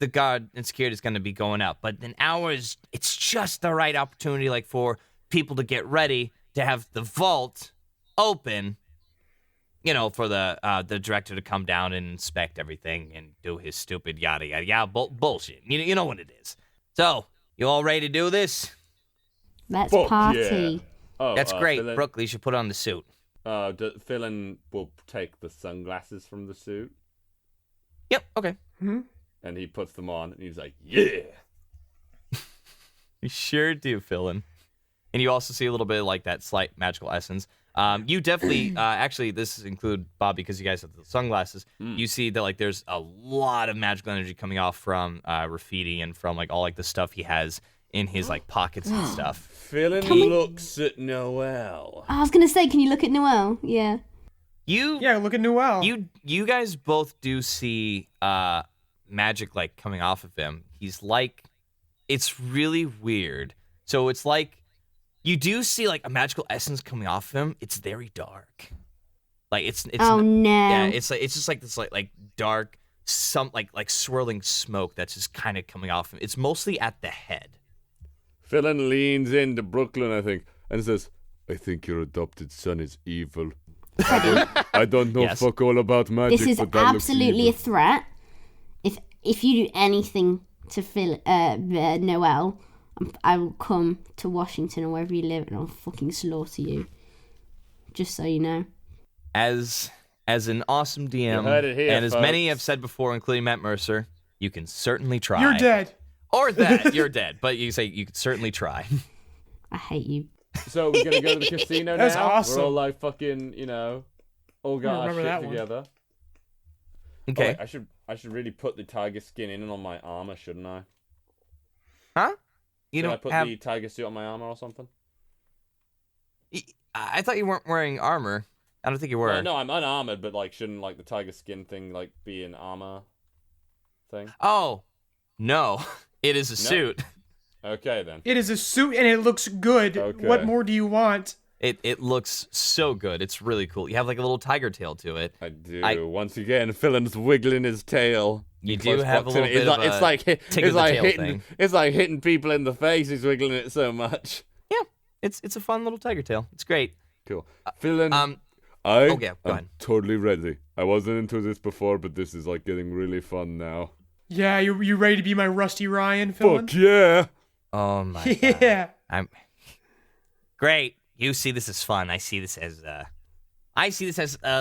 Speaker 4: the guard and security is going to be going up. But an hour it's just the right opportunity, like for people to get ready to have the vault open. For the director to come down and inspect everything and do his stupid yada yada yada bullshit. You know what it is. So you all ready to do this?
Speaker 2: Let's
Speaker 6: Fuck
Speaker 2: party.
Speaker 6: yeah. Oh,
Speaker 4: That's great,
Speaker 6: Fillin,
Speaker 4: Brooke. You should put on the suit.
Speaker 6: Fillin will take the sunglasses from the suit,
Speaker 4: Yep. Okay.
Speaker 6: and he puts them on, and he's like, "Yeah."
Speaker 4: You sure do, Fillin. And you also see a little bit of like that slight magical essence. You definitely, actually, this include Bobby because you guys have the sunglasses. You see that like there's a lot of magical energy coming off from Rafidi and from like all like the stuff he has in his like pockets and stuff.
Speaker 6: Fillin looks at Noel.
Speaker 2: I was gonna say, can you look at Noel? Yeah.
Speaker 1: Look at Noel.
Speaker 4: You guys both do see magic like coming off of him. He's like, it's really weird. So it's like you do see like a magical essence coming off of him. It's very dark. Like it's
Speaker 2: Oh no.
Speaker 4: yeah, it's just like this like dark some like swirling smoke that's just kind of coming off him. It's mostly at the head.
Speaker 6: Fillin leans into Brooklyn, I think, and says, "I think your adopted son is evil. I don't know
Speaker 4: Yes.
Speaker 6: fuck all about magic,
Speaker 2: This is
Speaker 6: but that looks
Speaker 2: absolutely a
Speaker 6: evil."
Speaker 2: threat. If you do anything to Noel, I will come to Washington or wherever you live, and I'll fucking slaughter you. Just so you know.
Speaker 4: As an awesome DM,
Speaker 6: You heard it here,
Speaker 4: and as many
Speaker 6: folks.
Speaker 4: have said before, including Matt Mercer, you can certainly try.
Speaker 1: You're dead.
Speaker 4: Or that you're dead, but you say you could certainly try.
Speaker 2: I hate you.
Speaker 6: So we're gonna go to the casino now.
Speaker 1: That's awesome.
Speaker 6: We're all like fucking, all got our
Speaker 1: remember
Speaker 6: shit
Speaker 1: that one.
Speaker 6: together.
Speaker 4: Okay.
Speaker 6: Oh, wait, I should really put the tiger skin in on my armor, shouldn't I?
Speaker 4: Huh? You
Speaker 6: Should I
Speaker 4: don't
Speaker 6: put
Speaker 4: have.
Speaker 6: the tiger suit on my armor or something?
Speaker 4: I thought you weren't wearing armor. I don't think you were.
Speaker 6: No, I'm unarmored, but like, shouldn't like the tiger skin thing like be an armor thing?
Speaker 4: Oh, no. It is a suit.
Speaker 6: Okay then.
Speaker 1: It is a suit and it looks good.
Speaker 6: Okay.
Speaker 1: What more do you want?
Speaker 4: It looks so good. It's really cool. You have like a little tiger tail to it.
Speaker 6: I do. Once again, Fillin's wiggling his tail.
Speaker 4: You
Speaker 6: in
Speaker 4: do
Speaker 6: close
Speaker 4: have a little
Speaker 6: proximity.
Speaker 4: bit of a tick of the tail thing.
Speaker 6: It's like hitting people in the face. He's wiggling it so much.
Speaker 4: Yeah, it's a fun little tiger tail. It's great.
Speaker 6: Cool. Fillin,
Speaker 4: Okay, go
Speaker 6: I'm
Speaker 4: ahead.
Speaker 6: totally ready. I wasn't into this before, but this is like getting really fun now.
Speaker 1: Yeah, you ready to be my Rusty Ryan, Fillin?
Speaker 6: Fuck yeah!
Speaker 4: Oh my god.
Speaker 1: Yeah.
Speaker 4: I'm great. You see this as fun. I see this as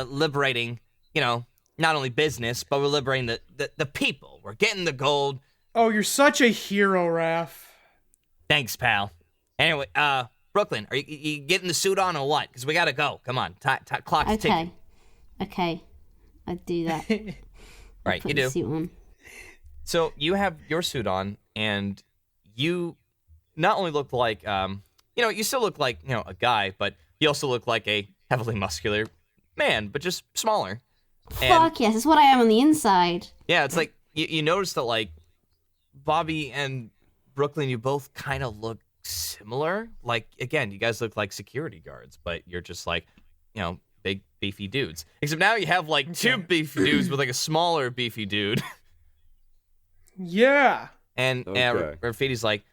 Speaker 4: liberating, not only business, but we're liberating the people. We're getting the gold.
Speaker 1: Oh, you're such a hero, Raph.
Speaker 4: Thanks, pal. Anyway, Brooklyn, are you getting the suit on or what? Because we gotta go. Come on, clock's ticking.
Speaker 2: Okay. I do that.
Speaker 4: Right,
Speaker 2: Put
Speaker 4: you
Speaker 2: the
Speaker 4: do.
Speaker 2: suit on.
Speaker 4: So you have your suit on, and you not only look like, you still look like, a guy, but you also look like a heavily muscular man, but just smaller.
Speaker 2: Fuck yes, it's what I am on the inside.
Speaker 4: Yeah, it's like, you notice that, like, Bobby and Brooklyn, you both kind of look similar. Like, again, you guys look like security guards, but you're just like, big, beefy dudes. Except now you have, like, two beefy dudes with, like, a smaller beefy dude.
Speaker 1: Yeah.
Speaker 4: And Rafiti's like,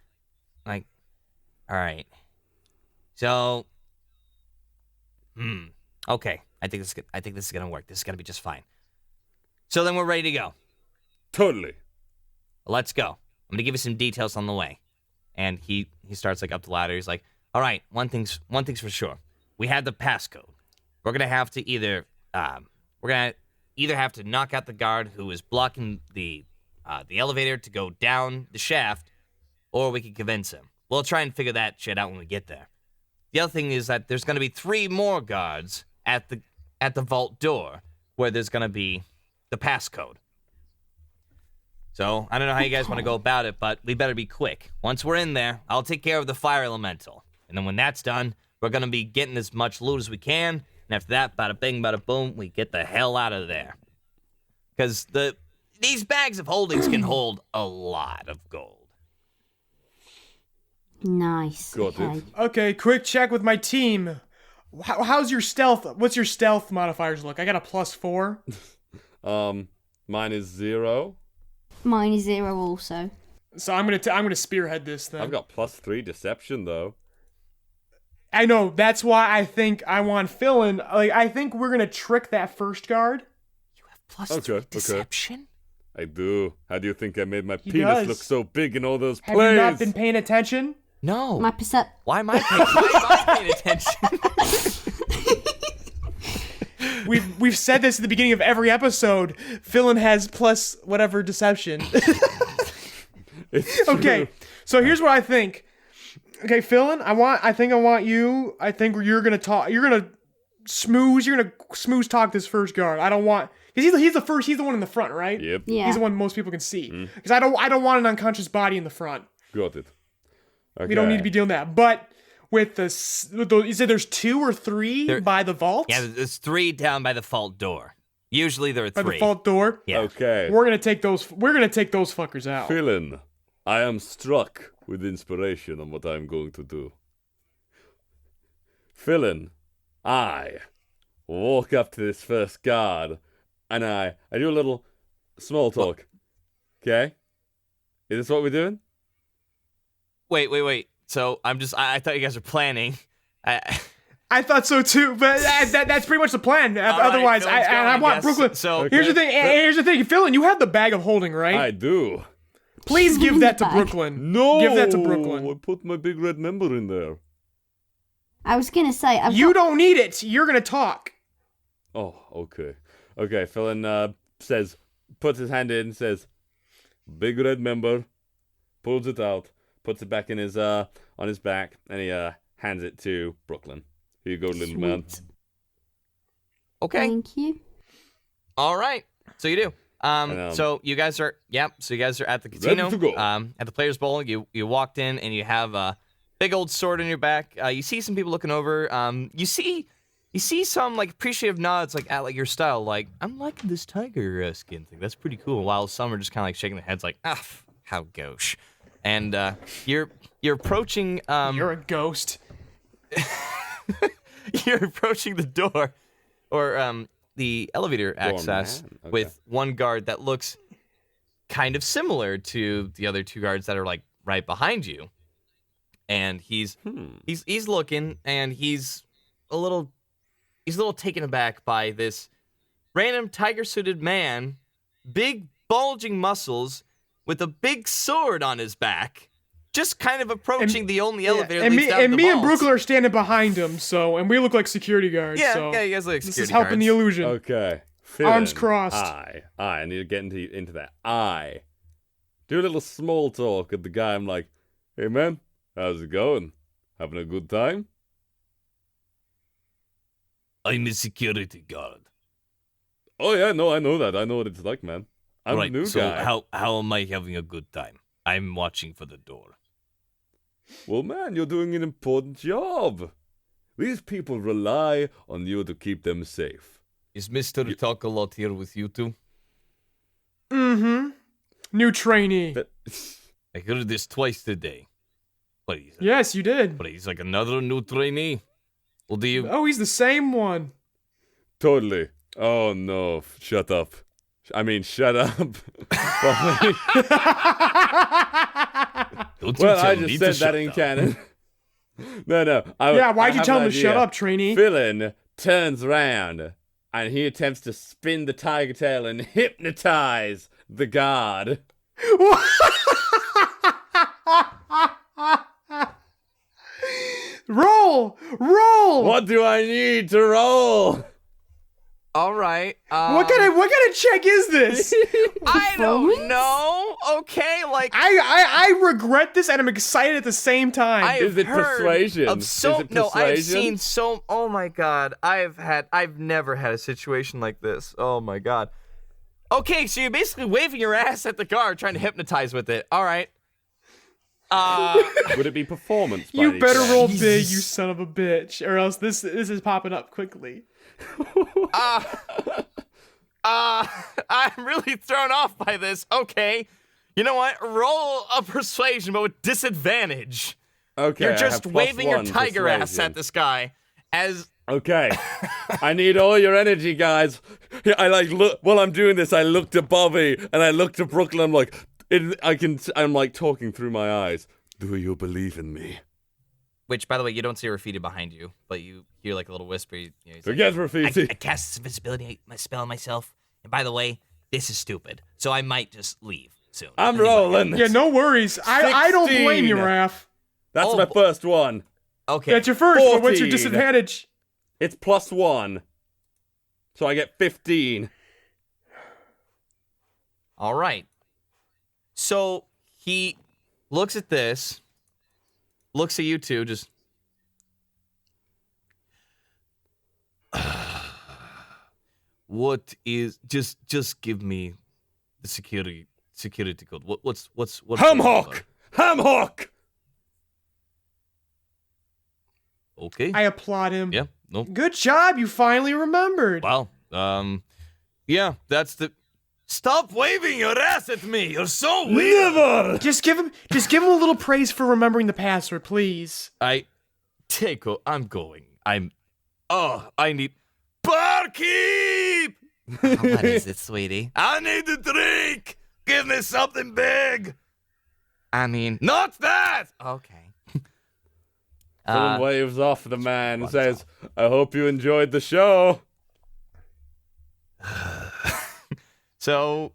Speaker 4: all right. So, okay. I think this is gonna work. This is gonna be just fine. So then we're ready to go.
Speaker 6: Totally.
Speaker 4: Let's go. I'm gonna give you some details on the way. And he starts like up the ladder. He's like, all right, one thing's for sure. We have the passcode. We're gonna have to either have to knock out the guard who is blocking the elevator to go down the shaft, or we can convince him. We'll try and figure that shit out when we get there. The other thing is that there's gonna be 3 more guards at the vault door where there's gonna be the passcode. So I don't know how you guys want to go about it, but we better be quick. Once we're in there, I'll take care of the fire elemental. And then when that's done, we're going to be getting as much loot as we can. And after that, bada bing, bada boom, we get the hell out of there. Because these bags of holdings can hold a lot of gold.
Speaker 2: Nice.
Speaker 1: Okay, quick check with my team. How's your stealth? What's your stealth modifiers look? I got a +4.
Speaker 6: Mine is 0.
Speaker 2: Mine is 0 also.
Speaker 1: So I'm gonna spearhead this thing.
Speaker 6: I've got +3 deception though.
Speaker 1: I know. That's why I think I want Fillin. Like, I think we're gonna trick that first guard.
Speaker 4: You have +3 deception?
Speaker 6: I do. How do you think I made my
Speaker 1: He
Speaker 6: penis
Speaker 1: does.
Speaker 6: look so big in all those
Speaker 1: Have
Speaker 6: plays?
Speaker 1: you not been paying attention?
Speaker 4: No.
Speaker 2: Why
Speaker 4: am I paying attention?
Speaker 1: We've said this at the beginning of every episode. Fillin has +whatever deception.
Speaker 6: It's true.
Speaker 1: Okay, so here's what I think. Okay, Fillin, I think you're gonna talk. You're gonna smooth talk this first guard. I don't want, because he's the first. He's the one in the front, right?
Speaker 6: Yep.
Speaker 2: Yeah.
Speaker 1: He's the one most people can see. Because I don't want an unconscious body in the front.
Speaker 6: Got it. Okay.
Speaker 1: We don't need to be doing that. But with those, you said there's 2 or 3 by the vault.
Speaker 4: Yeah, there's 3 down by the vault door. Usually there are 3.
Speaker 1: By the vault door.
Speaker 4: Yeah.
Speaker 6: Okay.
Speaker 1: We're gonna take those fuckers out.
Speaker 6: Fillin, I am struck with inspiration on what I'm going to do. Fillin, I walk up to this first guard and I do a little small talk. Okay? Is this what we're doing?
Speaker 4: Wait. So I thought you guys were planning.
Speaker 1: I thought so too, but that's pretty much the plan.
Speaker 4: All
Speaker 1: Otherwise,
Speaker 4: right,
Speaker 1: I want Brooklyn.
Speaker 4: So
Speaker 6: Okay.
Speaker 1: Here's the thing, Fillin, you have the bag of holding, right?
Speaker 6: I do.
Speaker 1: Please give that to
Speaker 2: Bag.
Speaker 1: Brooklyn.
Speaker 6: No!
Speaker 1: Give that to Brooklyn.
Speaker 6: I put my big red member in there.
Speaker 2: I was gonna say
Speaker 1: You don't need it. You're gonna talk.
Speaker 6: Oh, okay. Okay, Fillin puts his hand in, says, big red member, pulls it out, puts it back in his on his back, and he hands it to Brooklyn. Here you go, little man.
Speaker 4: okay.
Speaker 2: Thank you.
Speaker 4: All right. So you do. So you guys are at the casino.
Speaker 6: Ready to go.
Speaker 4: At the Players Bowl. You walked in and you have a big old sword on your back. You see some people looking over. You see some like appreciative nods at like your style. Like, I'm liking this tiger skin thing. That's pretty cool. While some are just kind of like shaking their heads like, how gauche. And you're approaching.
Speaker 1: You're a ghost.
Speaker 4: You're approaching the door, or the elevator access
Speaker 6: Okay.
Speaker 4: with one guard that looks kind of similar to the other 2 guards that are like right behind you. And he's looking, and he's a little taken aback by this random tiger-suited man, big bulging muscles, with a big sword on his back, just kind of approaching the only elevator that leads down to the
Speaker 1: me and
Speaker 4: vault.
Speaker 1: Brooklyn are standing behind him, and we look like security guards.
Speaker 4: Yeah,
Speaker 1: so
Speaker 4: you guys look like
Speaker 1: this
Speaker 4: security
Speaker 1: is helping
Speaker 4: guards.
Speaker 1: the illusion.
Speaker 6: Okay.
Speaker 1: Arms
Speaker 6: Fillin,
Speaker 1: crossed.
Speaker 6: I need to get into that. I do a little small talk at the guy. I'm like, hey man, how's it going? Having a good time?
Speaker 5: I'm a security guard.
Speaker 6: Oh yeah, no, I know that. I know what it's like, man. I'm
Speaker 5: right,
Speaker 6: the new
Speaker 5: so
Speaker 6: guy.
Speaker 5: how am I having a good time? I'm watching for the door.
Speaker 6: Well, man, you're doing an important job. These people rely on you to keep them safe.
Speaker 5: Is Mr. Talk-a-lot here with you two?
Speaker 1: Mm-hmm. New trainee.
Speaker 5: I heard this twice today. What,
Speaker 1: Yes, you did.
Speaker 5: But he's like another new trainee? Well, do you...
Speaker 1: Oh, he's the same one.
Speaker 6: Totally. Oh, no. Shut up. I mean, shut up.
Speaker 5: Don't you
Speaker 6: Well,
Speaker 5: tell
Speaker 6: I
Speaker 5: me
Speaker 6: just
Speaker 5: to
Speaker 6: said that
Speaker 5: shut
Speaker 6: in
Speaker 5: up.
Speaker 6: canon. No.
Speaker 1: Yeah, why'd you
Speaker 6: have
Speaker 1: tell
Speaker 6: an
Speaker 1: him to shut
Speaker 6: idea.
Speaker 1: up, trainee?
Speaker 6: Fillin turns around and he attempts to spin the tiger tail and hypnotize the guard.
Speaker 1: Roll!
Speaker 6: What do I need to roll?
Speaker 4: All right.
Speaker 1: What kind of check is this?
Speaker 4: I don't know. Okay, like
Speaker 1: I regret this and I'm excited at the same time.
Speaker 4: I
Speaker 6: Is
Speaker 4: have
Speaker 6: it
Speaker 4: heard
Speaker 6: persuasion?
Speaker 4: Of so
Speaker 6: Is it
Speaker 4: no, I've
Speaker 6: persuasion?
Speaker 4: seen so. Oh my god, I've never had a situation like this. Oh my god. Okay, so you're basically waving your ass at the guard, trying to hypnotize with it. All right.
Speaker 6: Would it be performance? by
Speaker 1: You
Speaker 6: any
Speaker 1: better
Speaker 6: chance?
Speaker 1: roll big, you son of a bitch, or else this is popping up quickly.
Speaker 4: I'm really thrown off by this. Okay, you know what? Roll a persuasion, but with disadvantage.
Speaker 6: Okay,
Speaker 4: You're
Speaker 6: I
Speaker 4: just
Speaker 6: have
Speaker 4: waving your
Speaker 6: +1
Speaker 4: tiger ass
Speaker 6: persuasion.
Speaker 4: at this guy as.
Speaker 6: Okay, I need all your energy, guys. I look while I'm doing this. I looked at Bobby and I looked at Brooklyn. I'm like, I'm like talking through my eyes. Do you believe in me?
Speaker 4: Which, by the way, you don't see Rafita behind you, but you hear like a little whisper. He's
Speaker 6: Forget
Speaker 4: like,
Speaker 6: Rafiti.
Speaker 4: I cast invisibility spell on myself, and by the way, this is stupid, so I might just leave soon.
Speaker 6: I'm
Speaker 4: Anyway.
Speaker 6: rolling.
Speaker 1: Yeah, no worries. I don't blame you,
Speaker 6: 16.
Speaker 1: Raph.
Speaker 6: That's
Speaker 4: Oh,
Speaker 6: my first one.
Speaker 4: Okay.
Speaker 1: That's your first, but what's your
Speaker 6: 14.
Speaker 1: disadvantage?
Speaker 6: It's +1, so I get 15.
Speaker 4: All right. So he looks at this, looks at you two, just.
Speaker 5: What is... Just give me the security code. What's
Speaker 6: Hamhawk! Hamhawk!
Speaker 5: Okay.
Speaker 1: I applaud him.
Speaker 5: Yeah, no.
Speaker 1: Good job, you finally remembered.
Speaker 5: Wow. Yeah, that's the... Stop waving your ass at me! You're so weird!
Speaker 6: Never!
Speaker 1: Just give him a little praise for remembering the password, please.
Speaker 5: I'm going. I need... Barkeep!
Speaker 4: What is it, sweetie?
Speaker 5: I need a drink! Give me something big!
Speaker 4: I mean,
Speaker 5: Not that!
Speaker 4: okay.
Speaker 6: Someone waves off the man and says, I hope you enjoyed the show.
Speaker 4: So.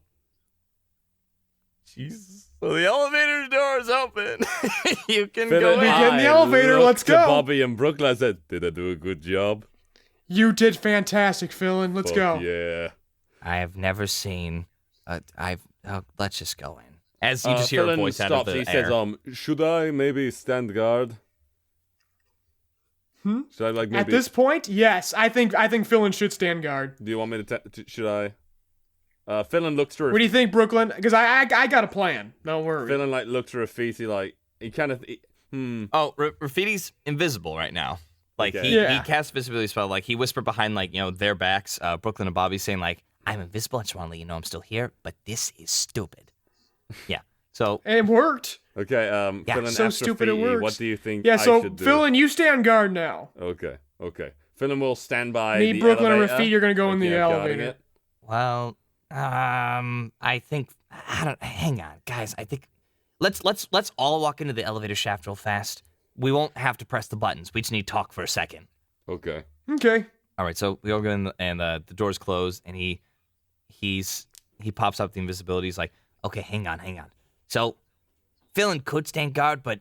Speaker 4: Jesus. So the elevator door is open. You can
Speaker 6: Then
Speaker 4: go
Speaker 1: We
Speaker 4: in.
Speaker 1: get in the elevator,
Speaker 6: looked
Speaker 1: let's
Speaker 6: at
Speaker 1: go.
Speaker 6: Bobby and Brooklyn. I said, did I do a good job?
Speaker 1: You did fantastic, Fillin. Let's
Speaker 6: Fuck
Speaker 1: go.
Speaker 6: Yeah.
Speaker 4: I have never seen. Let's just go in. As you just hear a
Speaker 6: Fillin
Speaker 4: voice out of
Speaker 6: stops.
Speaker 4: the
Speaker 6: He
Speaker 4: air.
Speaker 6: says, should I maybe stand guard? Should I like maybe?
Speaker 1: At this point, yes, I think Fillin should stand guard.
Speaker 6: Do you want me to should I? Fillin looks through.
Speaker 1: What do you think, Brooklyn? Because I got a plan. Don't worry.
Speaker 6: Fillin like looks through Rafiti like he kind of.
Speaker 4: Oh, Rafiti's invisible right now. Like
Speaker 6: Okay.
Speaker 4: he
Speaker 1: Yeah.
Speaker 4: casts visibility spell. Like he whispered behind their backs. Brooklyn and Bobby saying like, "I'm invisible. I just want to let you know I'm still here, but this is stupid." Yeah. So
Speaker 1: It worked.
Speaker 6: Okay.
Speaker 4: Yeah,
Speaker 6: Fillin
Speaker 1: so
Speaker 6: asks
Speaker 1: stupid it
Speaker 6: Rafiti,
Speaker 1: works.
Speaker 6: What do you think?
Speaker 1: Yeah,
Speaker 6: I
Speaker 1: so
Speaker 6: should do?
Speaker 1: Fillin, you stand guard now.
Speaker 6: Okay. Fillin will stand by.
Speaker 1: Me,
Speaker 6: the
Speaker 1: Brooklyn, and
Speaker 6: elevator.
Speaker 1: Rafiti are gonna go in the
Speaker 6: Okay, guarding
Speaker 1: elevator.
Speaker 6: it.
Speaker 4: well, I think hang on, guys. I think let's all walk into the elevator shaft real fast. We won't have to press the buttons. We just need to talk for a second.
Speaker 6: Okay.
Speaker 1: Okay.
Speaker 4: All right, so we all go in, and the door's closed, and he pops up the invisibility. He's like, okay, hang on. So, Fillin could stand guard, but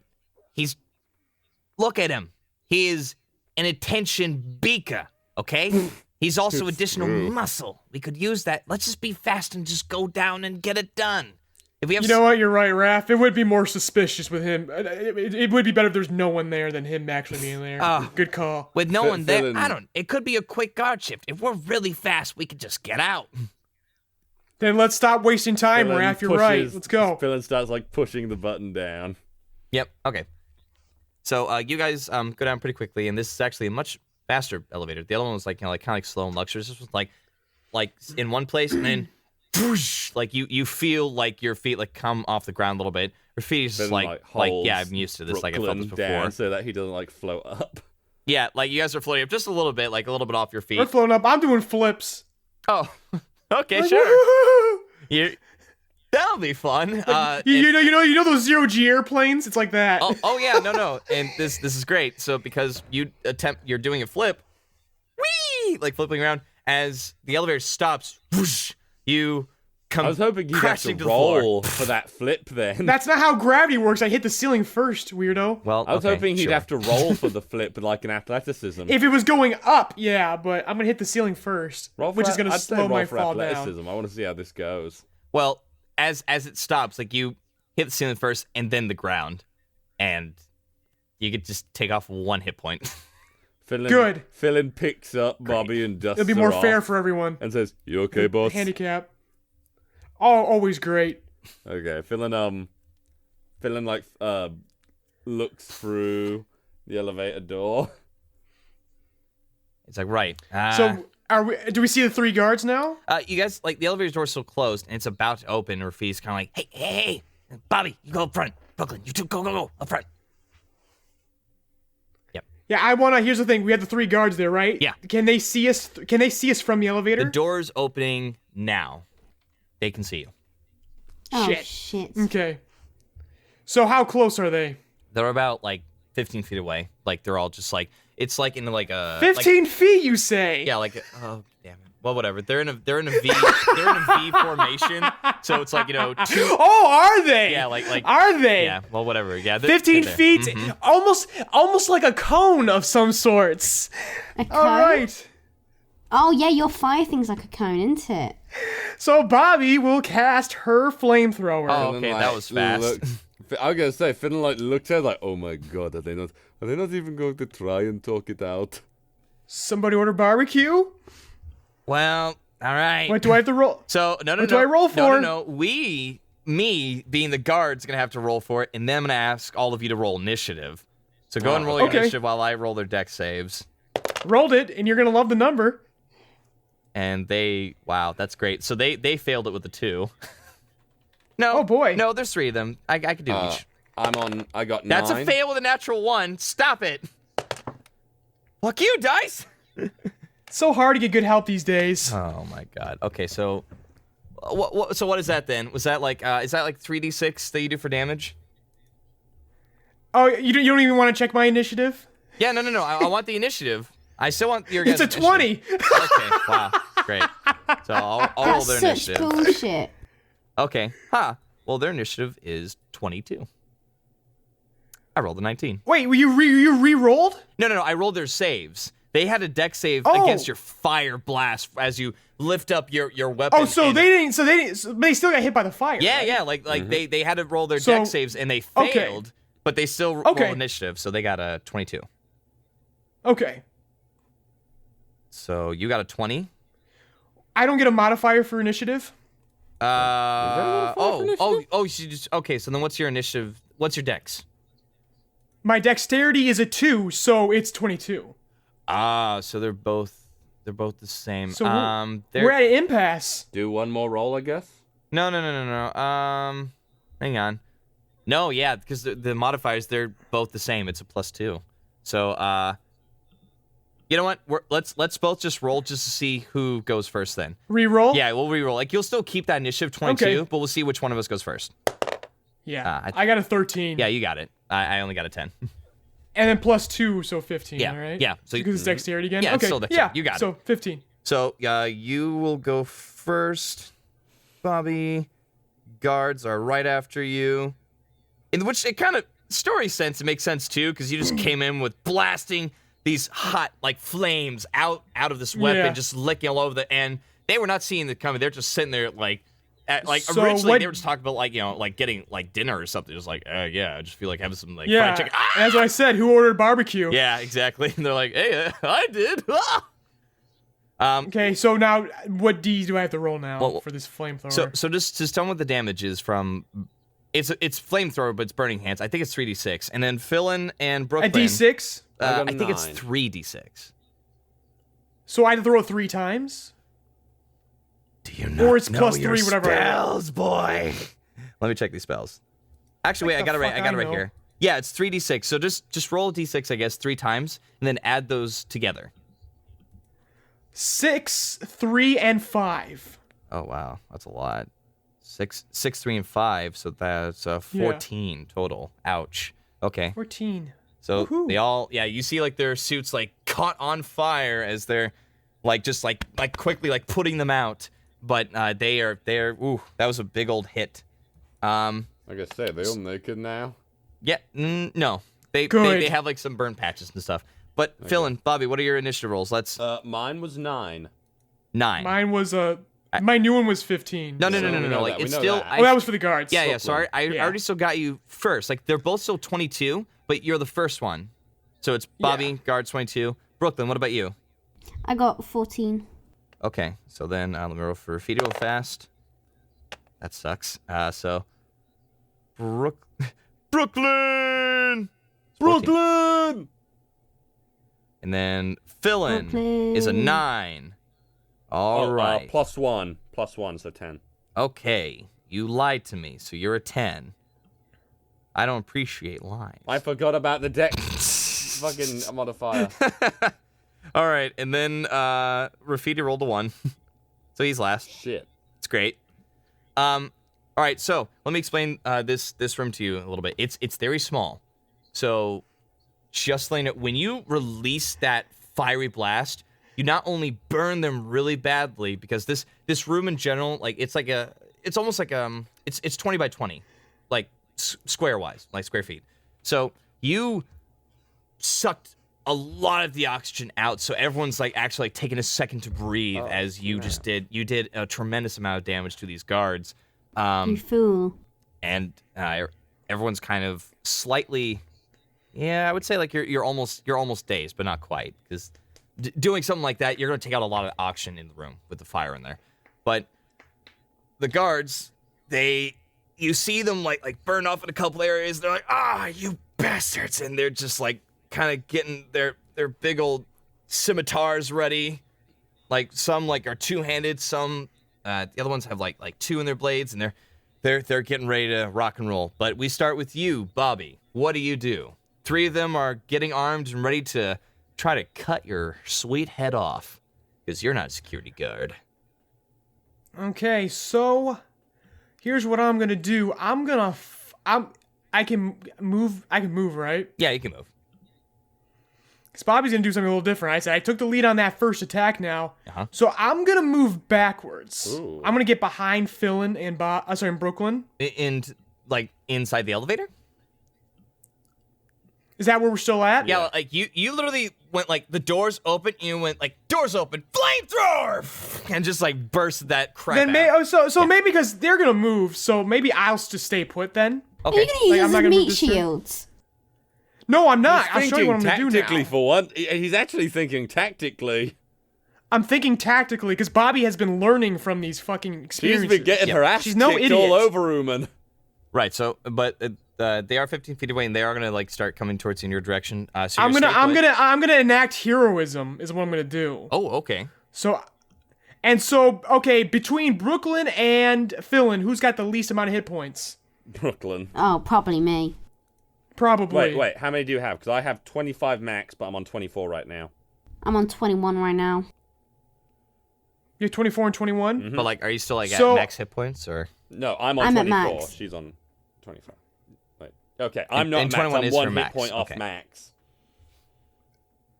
Speaker 4: look at him. He is an attention beaker, okay? He's also additional muscle. We could use that. Let's just be fast and just go down and get it done. If we have
Speaker 1: You know what? You're right, Raph. It would be more suspicious with him. It would be better if there's no one there than him actually being there. Good call.
Speaker 4: with no one there,
Speaker 6: Fillin-
Speaker 4: it could be a quick guard shift. If we're really fast, we could just get out.
Speaker 1: Then let's stop wasting time,
Speaker 6: Fillin
Speaker 1: Raph. You're right.
Speaker 6: pushes-
Speaker 1: Let's go.
Speaker 6: Fillin starts like pushing the button down.
Speaker 4: Yep. Okay. So you guys go down pretty quickly, and this is actually a much faster elevator. The other one was like kind of like slow and luxurious. This was like in one place, and then whoosh, like you feel like your feet like come off the ground a little bit. Your feet is just like yeah, I'm used to this.
Speaker 6: Brooklyn
Speaker 4: like I felt this before.
Speaker 6: down so that he doesn't like float up.
Speaker 4: Yeah, like you guys are floating up just a little bit, like a little bit off your feet.
Speaker 1: We're floating up. I'm doing flips.
Speaker 4: Oh, okay,
Speaker 1: Like,
Speaker 4: sure.
Speaker 1: woohoo!
Speaker 4: That'll be fun.
Speaker 1: You know those zero-G airplanes? It's like that.
Speaker 4: Oh yeah, no, and this is great. So because you're doing a flip, whee, like flipping around as the elevator stops, whoosh, you come.
Speaker 6: I was hoping you'd have
Speaker 4: crashing
Speaker 6: to
Speaker 4: to the floor.
Speaker 6: roll for that flip then.
Speaker 1: That's not how gravity works. I hit the ceiling first, weirdo.
Speaker 4: Well,
Speaker 6: I was
Speaker 4: okay,
Speaker 6: hoping he'd
Speaker 4: sure.
Speaker 6: have to roll for the flip like an athleticism.
Speaker 1: If it was going up, yeah, but I'm gonna hit the ceiling first,
Speaker 6: Roll for
Speaker 1: which is gonna
Speaker 6: I'd say
Speaker 1: slow
Speaker 6: roll
Speaker 1: my
Speaker 6: for
Speaker 1: fall down.
Speaker 6: athleticism. I want to see how this goes.
Speaker 4: Well, as it stops, like you hit the ceiling first and then the ground, and you could just take off 1 hit point.
Speaker 1: Good.
Speaker 6: Fillin picks up Bobby and dusts
Speaker 1: It'll be
Speaker 6: her
Speaker 1: more
Speaker 6: off
Speaker 1: fair for everyone.
Speaker 6: and says, "You okay, boss?"
Speaker 1: Handicap. Oh, always great.
Speaker 6: Okay, Fillin like looks through the elevator door.
Speaker 4: It's like right.
Speaker 1: So, do we see the 3 guards now?
Speaker 4: You guys, like, the elevator door's still closed, and it's about to open, and Rafie's kind of like, hey, Bobby, you go up front. Brooklyn, you two, go, up front. Yep.
Speaker 1: Yeah, here's the thing. We have the 3 guards there, right?
Speaker 4: Yeah.
Speaker 1: Can they see us? Can they see us from the elevator?
Speaker 4: The door's opening now. They can see you.
Speaker 2: Oh,
Speaker 1: Shit.
Speaker 2: shit.
Speaker 1: Okay. So how close are they?
Speaker 4: They're about, like, 15 feet away. Like, they're all just, like, it's like in, like, a...
Speaker 1: 15 feet, you say?
Speaker 4: Yeah, like, oh, damn it. Well, whatever. They're in a V. They're in a V formation. So it's like, 2...
Speaker 1: Oh, are they?
Speaker 4: Yeah, like...
Speaker 1: Are they?
Speaker 4: Yeah, well, whatever. Yeah,
Speaker 1: 15
Speaker 4: they're
Speaker 1: feet,
Speaker 4: there.
Speaker 1: almost like a cone of some sorts.
Speaker 2: A cone?
Speaker 1: All right.
Speaker 2: Oh, yeah, your fire thing's like a cone, isn't it?
Speaker 1: So Bobby will cast her flamethrower.
Speaker 4: Oh,
Speaker 6: Fillin,
Speaker 4: okay, that was fast.
Speaker 6: I was gonna say, Fillin like looked at it like, "Oh my god, are they not even going to try and talk it out?"
Speaker 1: Somebody order barbecue?
Speaker 4: Well, all right.
Speaker 1: What do I have to roll?
Speaker 4: So, no.
Speaker 1: What do I roll for?
Speaker 4: No. Me being the guard's going to have to roll for it, and then I'm going to ask all of you to roll initiative. So go and roll your
Speaker 1: Okay.
Speaker 4: initiative while I roll their deck saves.
Speaker 1: Rolled it, and you're gonna love the number.
Speaker 4: And wow, that's great. So they failed it with a 2. No.
Speaker 1: Oh, boy.
Speaker 4: No, there's 3 of them. I could do each.
Speaker 6: I got 9.
Speaker 4: That's a fail with a natural 1. Stop it. Fuck you, dice.
Speaker 1: So hard to get good help these days.
Speaker 4: Oh my god. Okay, so what is that then? Was that like is that like 3d6 that you do for damage?
Speaker 1: Oh, you don't even want to check my initiative?
Speaker 4: Yeah, no. I want the initiative. I still want your guys'
Speaker 1: It's a 20.
Speaker 4: Okay, wow, great. So I'll roll
Speaker 2: That's
Speaker 4: their
Speaker 2: such
Speaker 4: initiative.
Speaker 2: bullshit.
Speaker 4: Okay, well their initiative is 22. I rolled a 19.
Speaker 1: Wait, you re-rolled?
Speaker 4: No, I rolled their saves. They had a deck save
Speaker 1: Oh.
Speaker 4: against your fire blast as you lift up your weapon.
Speaker 1: Oh, so
Speaker 4: and-
Speaker 1: they didn't. But they still got hit by the fire.
Speaker 4: Yeah,
Speaker 1: right?
Speaker 4: yeah, like they had to roll their
Speaker 1: So-
Speaker 4: deck saves and they
Speaker 1: okay.
Speaker 4: failed, but they still
Speaker 1: Okay.
Speaker 4: rolled initiative, so they got a 22.
Speaker 1: Okay.
Speaker 4: So you got a 20.
Speaker 1: I don't get a modifier for initiative.
Speaker 4: You just okay. So then, what's your initiative? What's your dex?
Speaker 1: My dexterity is a 2, so it's 22.
Speaker 4: So they're both the same.
Speaker 1: So
Speaker 4: they're-
Speaker 1: we're at an impasse.
Speaker 6: Do one more roll, I guess.
Speaker 4: No. Hang on. No, yeah, because the modifiers they're both the same. It's a +2. So you know what? Let's both just roll just to see who goes first. Then.
Speaker 1: Reroll?
Speaker 4: Yeah, we'll re-roll. Like you'll still keep that initiative 22,
Speaker 1: Okay.
Speaker 4: but we'll see which one of us goes first.
Speaker 1: Yeah. I got a 13.
Speaker 4: Yeah, you got it. I only got a 10.
Speaker 1: And then +2, so 15,
Speaker 4: Yeah,
Speaker 1: all right?
Speaker 4: yeah, so
Speaker 1: because it's dexterity again?
Speaker 4: yeah, it's
Speaker 1: okay.
Speaker 4: still dexterity.
Speaker 1: Yeah,
Speaker 4: You got it.
Speaker 1: so 15.
Speaker 4: So you will go first, Bobby. Guards are right after you. In which it kind of story sense it makes sense too, because you just came in with blasting these hot like flames out of this weapon,
Speaker 1: Yeah.
Speaker 4: just licking all over the end. They were not seeing it coming. They're just sitting there like.
Speaker 1: So
Speaker 4: Originally
Speaker 1: what-
Speaker 4: they were just talking about like getting like dinner or something. Just like yeah, I just feel like having some like
Speaker 1: Yeah,
Speaker 4: fried chicken. Ah!
Speaker 1: as I said, who ordered barbecue?
Speaker 4: Yeah, exactly. And they're like, hey, I did.
Speaker 1: Okay, so now what D's do I have to roll now for this flamethrower?
Speaker 4: So just tell me what the damage is from. It's flamethrower, but it's burning hands. I think it's 3d6, and then Fillin and Brooklyn.
Speaker 1: A D6?
Speaker 4: I think it's 3d6.
Speaker 1: So I have to throw 3 times?
Speaker 4: Do you not
Speaker 1: or it's
Speaker 4: know
Speaker 1: plus
Speaker 4: your
Speaker 1: 3, whatever.
Speaker 4: Spells, boy. Let me check these spells. Actually, wait, I got it right here. Yeah, it's 3d6. So just roll a d6, I guess, 3 times, and then add those together.
Speaker 1: 6, 3, and 5.
Speaker 4: Oh wow, that's a lot. 6, 3, and 5. So that's 14 total. Ouch. Okay.
Speaker 1: 14.
Speaker 4: So
Speaker 1: Woohoo.
Speaker 4: they all, you see like their suits like caught on fire as they're like just like quickly like putting them out. But they're that was a big old hit.
Speaker 6: Like I say, they all naked now.
Speaker 4: Yeah, no, they have like some burn patches and stuff. But okay. Fillin, Bobby, what are your initiative rolls? Let's.
Speaker 6: Mine was 9.
Speaker 4: 9.
Speaker 1: Mine was my new one was 15.
Speaker 4: No. Like it's still.
Speaker 1: That was for the guards.
Speaker 4: Yeah. So I already still got you first. Like they're both still 22, but you're the first one. So it's Bobby, guard 22. Brooklyn, what about you?
Speaker 2: I got 14.
Speaker 4: Okay, so then let me roll for Rafidi real fast. That sucks. So Brooklyn. And then Fillin is a 9. All right.
Speaker 6: +1, so 10.
Speaker 4: Okay, you lied to me, so you're a 10. I don't appreciate lies.
Speaker 6: I forgot about the deck fucking modifier.
Speaker 4: All right, and then Rafidi rolled a 1, so he's last.
Speaker 6: Shit,
Speaker 4: it's great. All right, so let me explain this room to you a little bit. It's very small, so just letting it. When you release that fiery blast, you not only burn them really badly because this room in general, like it's almost like it's 20 by 20, like square wise, like square feet. So you sucked a lot of the oxygen out, so everyone's like actually like taking a second to breathe as you just did. You did a tremendous amount of damage to these guards.
Speaker 2: You fool.
Speaker 4: And everyone's kind of slightly, I would say like you're almost dazed, but not quite, because doing something like that, you're gonna take out a lot of oxygen in the room with the fire in there. But the guards, you see them like burn off in a couple areas. They're like, you bastards, and they're just like kind of getting their big old scimitars ready. Like some like are 2-handed, some the other ones have like 2 in their blades, and they're getting ready to rock and roll. But we start with you, Bobby. What do? 3 of them are getting armed and ready to try to cut your sweet head off, because you're not a security guard.
Speaker 1: Okay, so here's what I'm gonna do. I can move, right?
Speaker 4: Yeah, you can move.
Speaker 1: Because Bobby's gonna do something a little different. I said I took the lead on that first attack now, so I'm gonna move backwards.
Speaker 6: Ooh.
Speaker 1: I'm gonna get behind Fillin and Brooklyn.
Speaker 4: And like inside the elevator?
Speaker 1: Is that where we're still at?
Speaker 4: Yeah, like you literally went like the doors open. You went like doors open, flamethrower, and just like burst that crap.
Speaker 1: Then maybe because they're gonna move, so maybe I'll just stay put then.
Speaker 2: Okay. Are you gonna use the meat shields?
Speaker 1: No, I'm not. I'll show you what I'm gonna do now.
Speaker 6: Tactically for one, he's actually thinking tactically.
Speaker 1: I'm thinking tactically because Bobby has been learning from these fucking experiences.
Speaker 6: She's been getting her ass kicked all over Uman.
Speaker 4: Right. So, but they are 15 feet away, and they are gonna like start coming towards you in your direction. So
Speaker 1: I'm gonna enact heroism is what I'm gonna do.
Speaker 4: Oh, okay.
Speaker 1: So, okay, between Brooklyn and Fillin, who's got the least amount of hit points?
Speaker 6: Brooklyn.
Speaker 2: Oh, probably me.
Speaker 1: Probably.
Speaker 6: Wait, how many do you have? Because I have 25 max, but I'm on 24 right now.
Speaker 2: I'm on 21 right now.
Speaker 1: You're 24 and 21?
Speaker 6: Mm-hmm.
Speaker 4: But like, are you still like at max hit points, or?
Speaker 6: No, I'm on 24. She's on 25. Wait. Okay, I'm not max. I'm 1 hit point off max.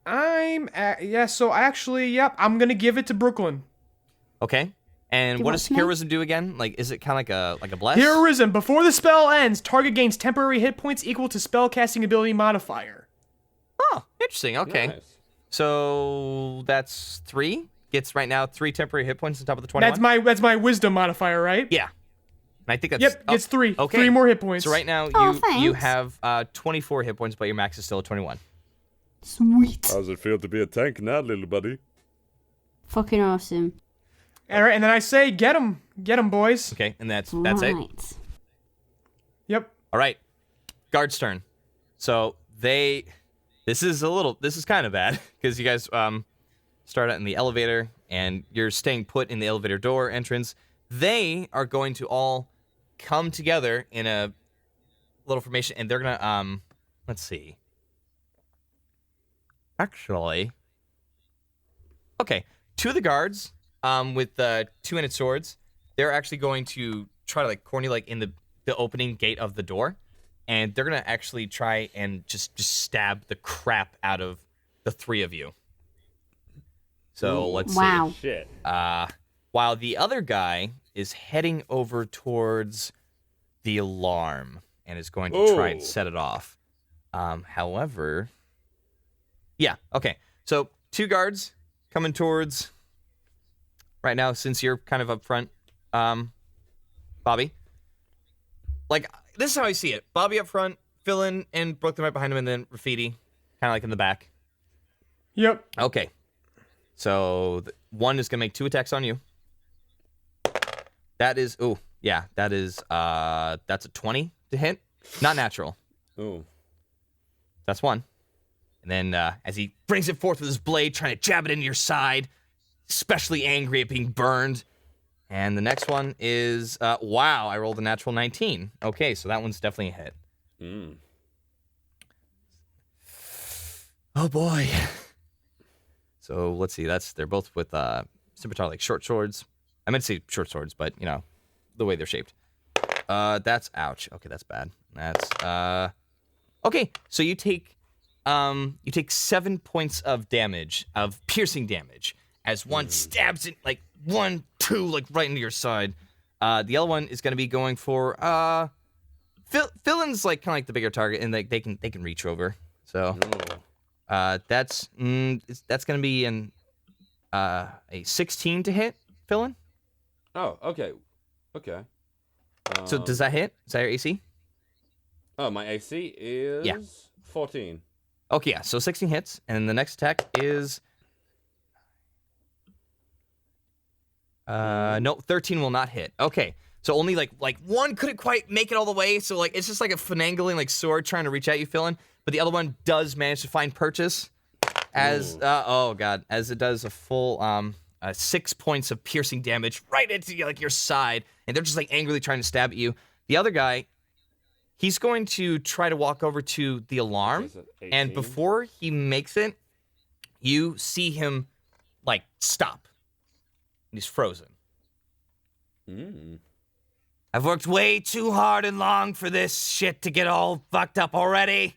Speaker 1: I'm I'm gonna give it to Brooklyn.
Speaker 4: Okay. And what does heroism do again? Like, is it kind of like a bless?
Speaker 1: Heroism. Before the spell ends, target gains temporary hit points equal to spellcasting ability modifier.
Speaker 4: Oh, interesting. Okay.
Speaker 6: Nice.
Speaker 4: So that's 3. Gets right now 3 temporary hit points on top of the 21.
Speaker 1: That's my wisdom modifier, right?
Speaker 4: Yeah. And I think that's
Speaker 1: gets 3.
Speaker 4: Okay.
Speaker 1: 3 more hit points.
Speaker 4: So right now you have 24 hit points, but your max is still at 21.
Speaker 2: Sweet.
Speaker 6: How does it feel to be a tank now, little buddy?
Speaker 2: Fucking awesome.
Speaker 1: All right, and then I say, get him, boys.
Speaker 4: Okay, and that's it.
Speaker 2: Right.
Speaker 1: Yep.
Speaker 4: All right, guard's turn. So this is kind of bad because you guys start out in the elevator and you're staying put in the elevator door entrance. They are going to all come together in a little formation, and they're gonna let's see. Actually, okay, 2 of the guards with 2-handed swords, they're actually going to try to like corner like in the opening gate of the door, and they're gonna actually try and just stab the crap out of the 3 of you. So let's see.
Speaker 6: Shit.
Speaker 4: While the other guy is heading over towards the alarm and is going to try and set it off. However, yeah, okay. So 2 guards coming towards right now, since you're kind of up front, Bobby. Like, this is how I see it. Bobby up front, Fillin and Brooklyn right behind him, and then Graffiti kind of like in the back.
Speaker 1: Yep.
Speaker 4: Okay. So one is going to make 2 attacks on you. That is, that's a 20 to hit. Not natural.
Speaker 6: Ooh.
Speaker 4: That's 1. And then as he brings it forth with his blade, trying to jab it into your side, especially angry at being burned. And the next one is, wow, I rolled a natural 19. Okay, so that one's definitely a hit.
Speaker 6: Mm.
Speaker 4: Oh, boy. So let's see, they're both with scimitar, like short swords. I meant to say short swords, but, you know, the way they're shaped. That's, ouch. Okay, that's bad. That's, okay, so you take 7 points of damage, of piercing damage, as one stabs it, like, 1, 2, like, right into your side. The other one is going to be going for, Fillin's, like, kind of like the bigger target, and they can reach over. So, that's going to be a 16 to hit, Fillin.
Speaker 6: Oh, okay. Okay.
Speaker 4: So does that hit? Is that your AC?
Speaker 6: Oh, my AC is 14.
Speaker 4: Okay, yeah. So 16 hits, and the next attack is no, 13 will not hit. Okay, so only like one couldn't quite make it all the way. So like it's just like a finagling like sword trying to reach at you, Fillin. But the other one does manage to find purchase, as as it does a full 6 points of piercing damage right into like your side, and they're just like angrily trying to stab at you. The other guy, he's going to try to walk over to the alarm, and before he makes it, you see him like stop. He's frozen. I've worked way too hard and long for this shit to get all fucked up already.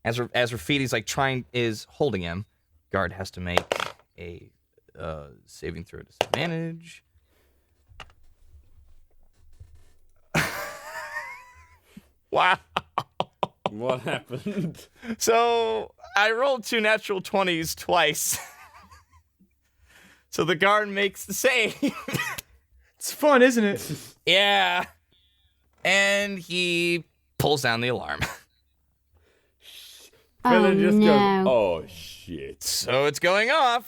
Speaker 4: As Graffiti's like is holding him, guard has to make a saving throw disadvantage. Wow.
Speaker 6: What happened?
Speaker 4: So I rolled 2 natural 20s twice. So the guard makes the save.
Speaker 1: It's fun, isn't it?
Speaker 4: Yeah. And he pulls down the alarm.
Speaker 6: Fillin just
Speaker 2: no.
Speaker 6: goes, oh, shit.
Speaker 4: So it's going off.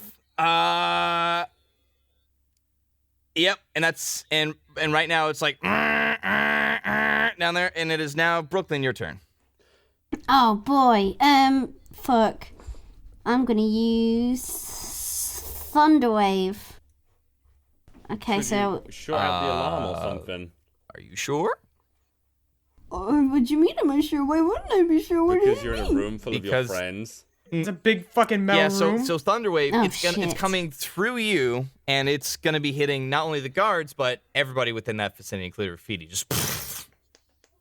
Speaker 4: Yep, and right now it's like down there, and it is now Brooklyn, your turn.
Speaker 2: Oh boy. Fuck. I'm gonna use Thunderwave. Okay, so.
Speaker 6: Shut out the alarm or something.
Speaker 4: Are you sure?
Speaker 2: What do you mean? Am I sure? Why wouldn't I be sure? What
Speaker 6: Because
Speaker 2: do you
Speaker 6: you're in a
Speaker 2: mean?
Speaker 6: room full of your friends.
Speaker 1: It's a big fucking metal room.
Speaker 4: So Thunderwave,
Speaker 2: Oh,
Speaker 4: it's coming through you, and it's gonna be hitting not only the guards but everybody within that vicinity, including Graffiti. Just.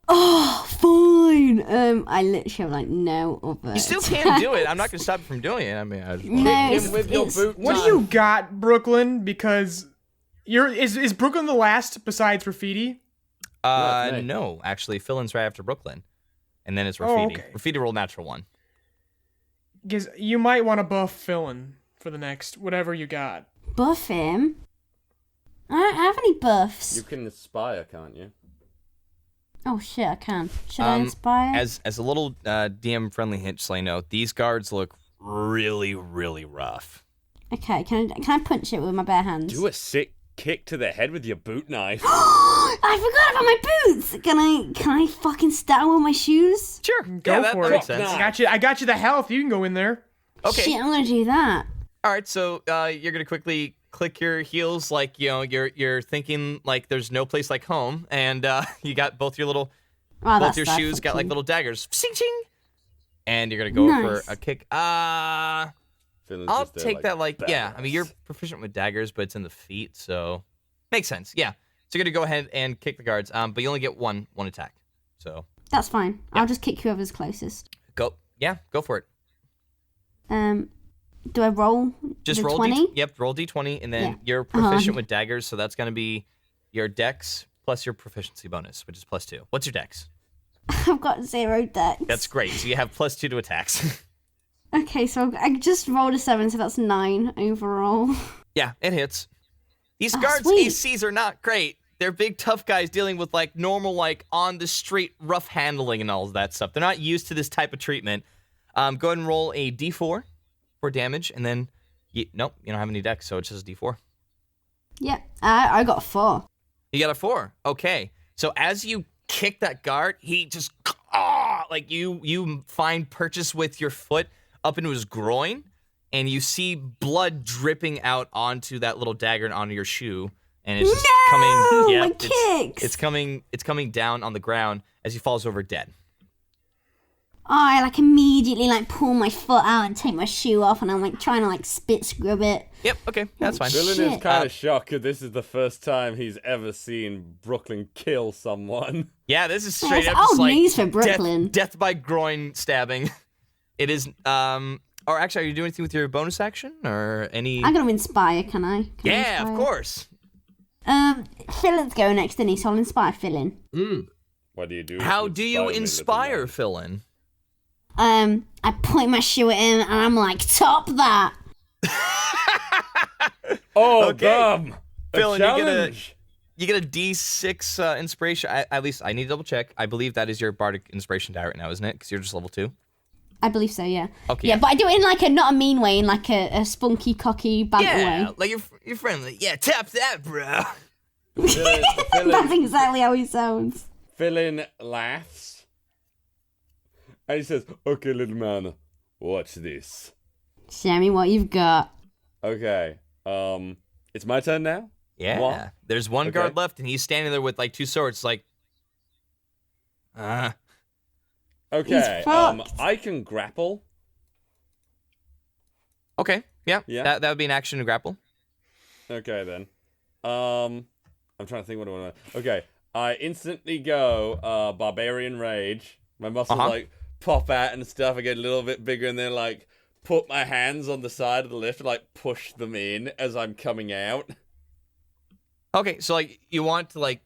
Speaker 2: Oh, fine. I literally have like no other.
Speaker 4: You still can't do it. I'm not gonna stop you from doing it. I mean, I just want
Speaker 2: No,
Speaker 6: Hit him with your boot.
Speaker 1: What do you got, Brooklyn? Because is Brooklyn the last besides Graffiti?
Speaker 4: No, actually, Fillin's right after Brooklyn, and then it's Graffiti.
Speaker 1: okay.
Speaker 4: Graffiti rolled natural 1.
Speaker 1: Because you might want to buff Fillin for the next whatever you got.
Speaker 2: Buff him? I don't have any buffs.
Speaker 6: You can aspire, can't you?
Speaker 2: Oh shit, I can. Should I inspire?
Speaker 4: As a little DM friendly hint, so I know these guards look really, really rough.
Speaker 2: Okay, can I punch it with my bare hands?
Speaker 6: Do a sick kick to the head with your boot knife.
Speaker 2: I forgot about my boots. Can I fucking start with my shoes?
Speaker 4: Sure.
Speaker 1: Go for
Speaker 4: that
Speaker 1: it.
Speaker 4: makes sense.
Speaker 1: I got you the health. You can go in there.
Speaker 4: Okay.
Speaker 2: Shit, I'm gonna do that.
Speaker 4: All right, so you're gonna quickly click your heels, like you're thinking like there's no place like home, and you got both your little both your shoes got like little daggers, ching ching, and you're gonna go for a kick. I'll take that like yeah. I mean you're proficient with daggers, but it's in the feet, so makes sense. Yeah, so you're gonna go ahead and kick the guards, but you only get one attack, so
Speaker 2: that's fine. Yeah. I'll just kick whoever's closest.
Speaker 4: Go for it.
Speaker 2: Do I roll?
Speaker 4: Just roll
Speaker 2: 20?
Speaker 4: Yep, roll d20, and then you're proficient with daggers, so that's going to be your dex plus your proficiency bonus, which is +2. What's your dex?
Speaker 2: I've got 0 dex.
Speaker 4: That's great. So you have +2 to attacks.
Speaker 2: Okay, so I just rolled a 7, so that's 9 overall.
Speaker 4: Yeah, it hits. These guards'
Speaker 2: sweet.
Speaker 4: ACs are not great. They're big, tough guys dealing with like normal, like on the street rough handling and all of that stuff. They're not used to this type of treatment. Go ahead and roll a d4 for damage, and then nope, you don't have any dex, so it's just a d4.
Speaker 2: Yeah, I got a 4.
Speaker 4: You got a 4. Okay, so as you kick that guard, he just like you find purchase with your foot up into his groin, and you see blood dripping out onto that little dagger and onto your shoe, and it's just coming. Yeah,
Speaker 2: my kicks.
Speaker 4: It's coming down on the ground as he falls over dead.
Speaker 2: I like immediately like pull my foot out and take my shoe off, and I'm like trying to like spit scrub it.
Speaker 4: Yep. Okay, that's fine.
Speaker 6: Fillin
Speaker 2: Shit.
Speaker 6: is kind of shocked because this is the first time he's ever seen Brooklyn kill someone.
Speaker 4: Yeah, this is straight up
Speaker 2: That's
Speaker 4: just
Speaker 2: old
Speaker 4: like
Speaker 2: news for Brooklyn.
Speaker 4: death by groin stabbing. It is. Or actually, are you doing anything with your bonus action or any?
Speaker 2: I'm gonna inspire. Can I?
Speaker 4: Yeah, of course.
Speaker 2: Fillin's going next, isn't he? So I'll inspire Fillin.
Speaker 6: What do you do?
Speaker 4: How do you inspire Fillin?
Speaker 2: I point my shoe at him and I'm like, top that.
Speaker 6: Oh,
Speaker 4: Okay.
Speaker 6: damn!
Speaker 4: Fillin,
Speaker 6: Challenge.
Speaker 4: you get a D6 inspiration. At least I need to double check. I believe that is your bardic inspiration die right now, isn't it? Because you're just level 2.
Speaker 2: I believe so, yeah.
Speaker 4: Okay.
Speaker 2: Yeah, but I do it in like a not a mean way, in like a spunky, cocky, banter
Speaker 4: Yeah,
Speaker 2: way.
Speaker 4: like you're friendly. Yeah, tap that, bro.
Speaker 2: That's exactly how he sounds.
Speaker 6: Fillin laughs. And he says, "Okay, little man, watch this."
Speaker 2: Show me what you've got.
Speaker 6: Okay. It's my turn now?
Speaker 4: Yeah.
Speaker 6: What?
Speaker 4: There's one
Speaker 6: Okay.
Speaker 4: guard left, and he's standing there with like 2 swords. Like,
Speaker 6: Okay.
Speaker 2: He's fucked.
Speaker 6: I can grapple.
Speaker 4: okay, yeah.
Speaker 6: Yeah.
Speaker 4: That would be an action to grapple.
Speaker 6: Okay then. I'm trying to think what I want to. Okay. I instantly go barbarian rage. My muscles like pop out and stuff. I get a little bit bigger and then like put my hands on the side of the lift and like push them in as I'm coming out.
Speaker 4: Okay, so like you want to like.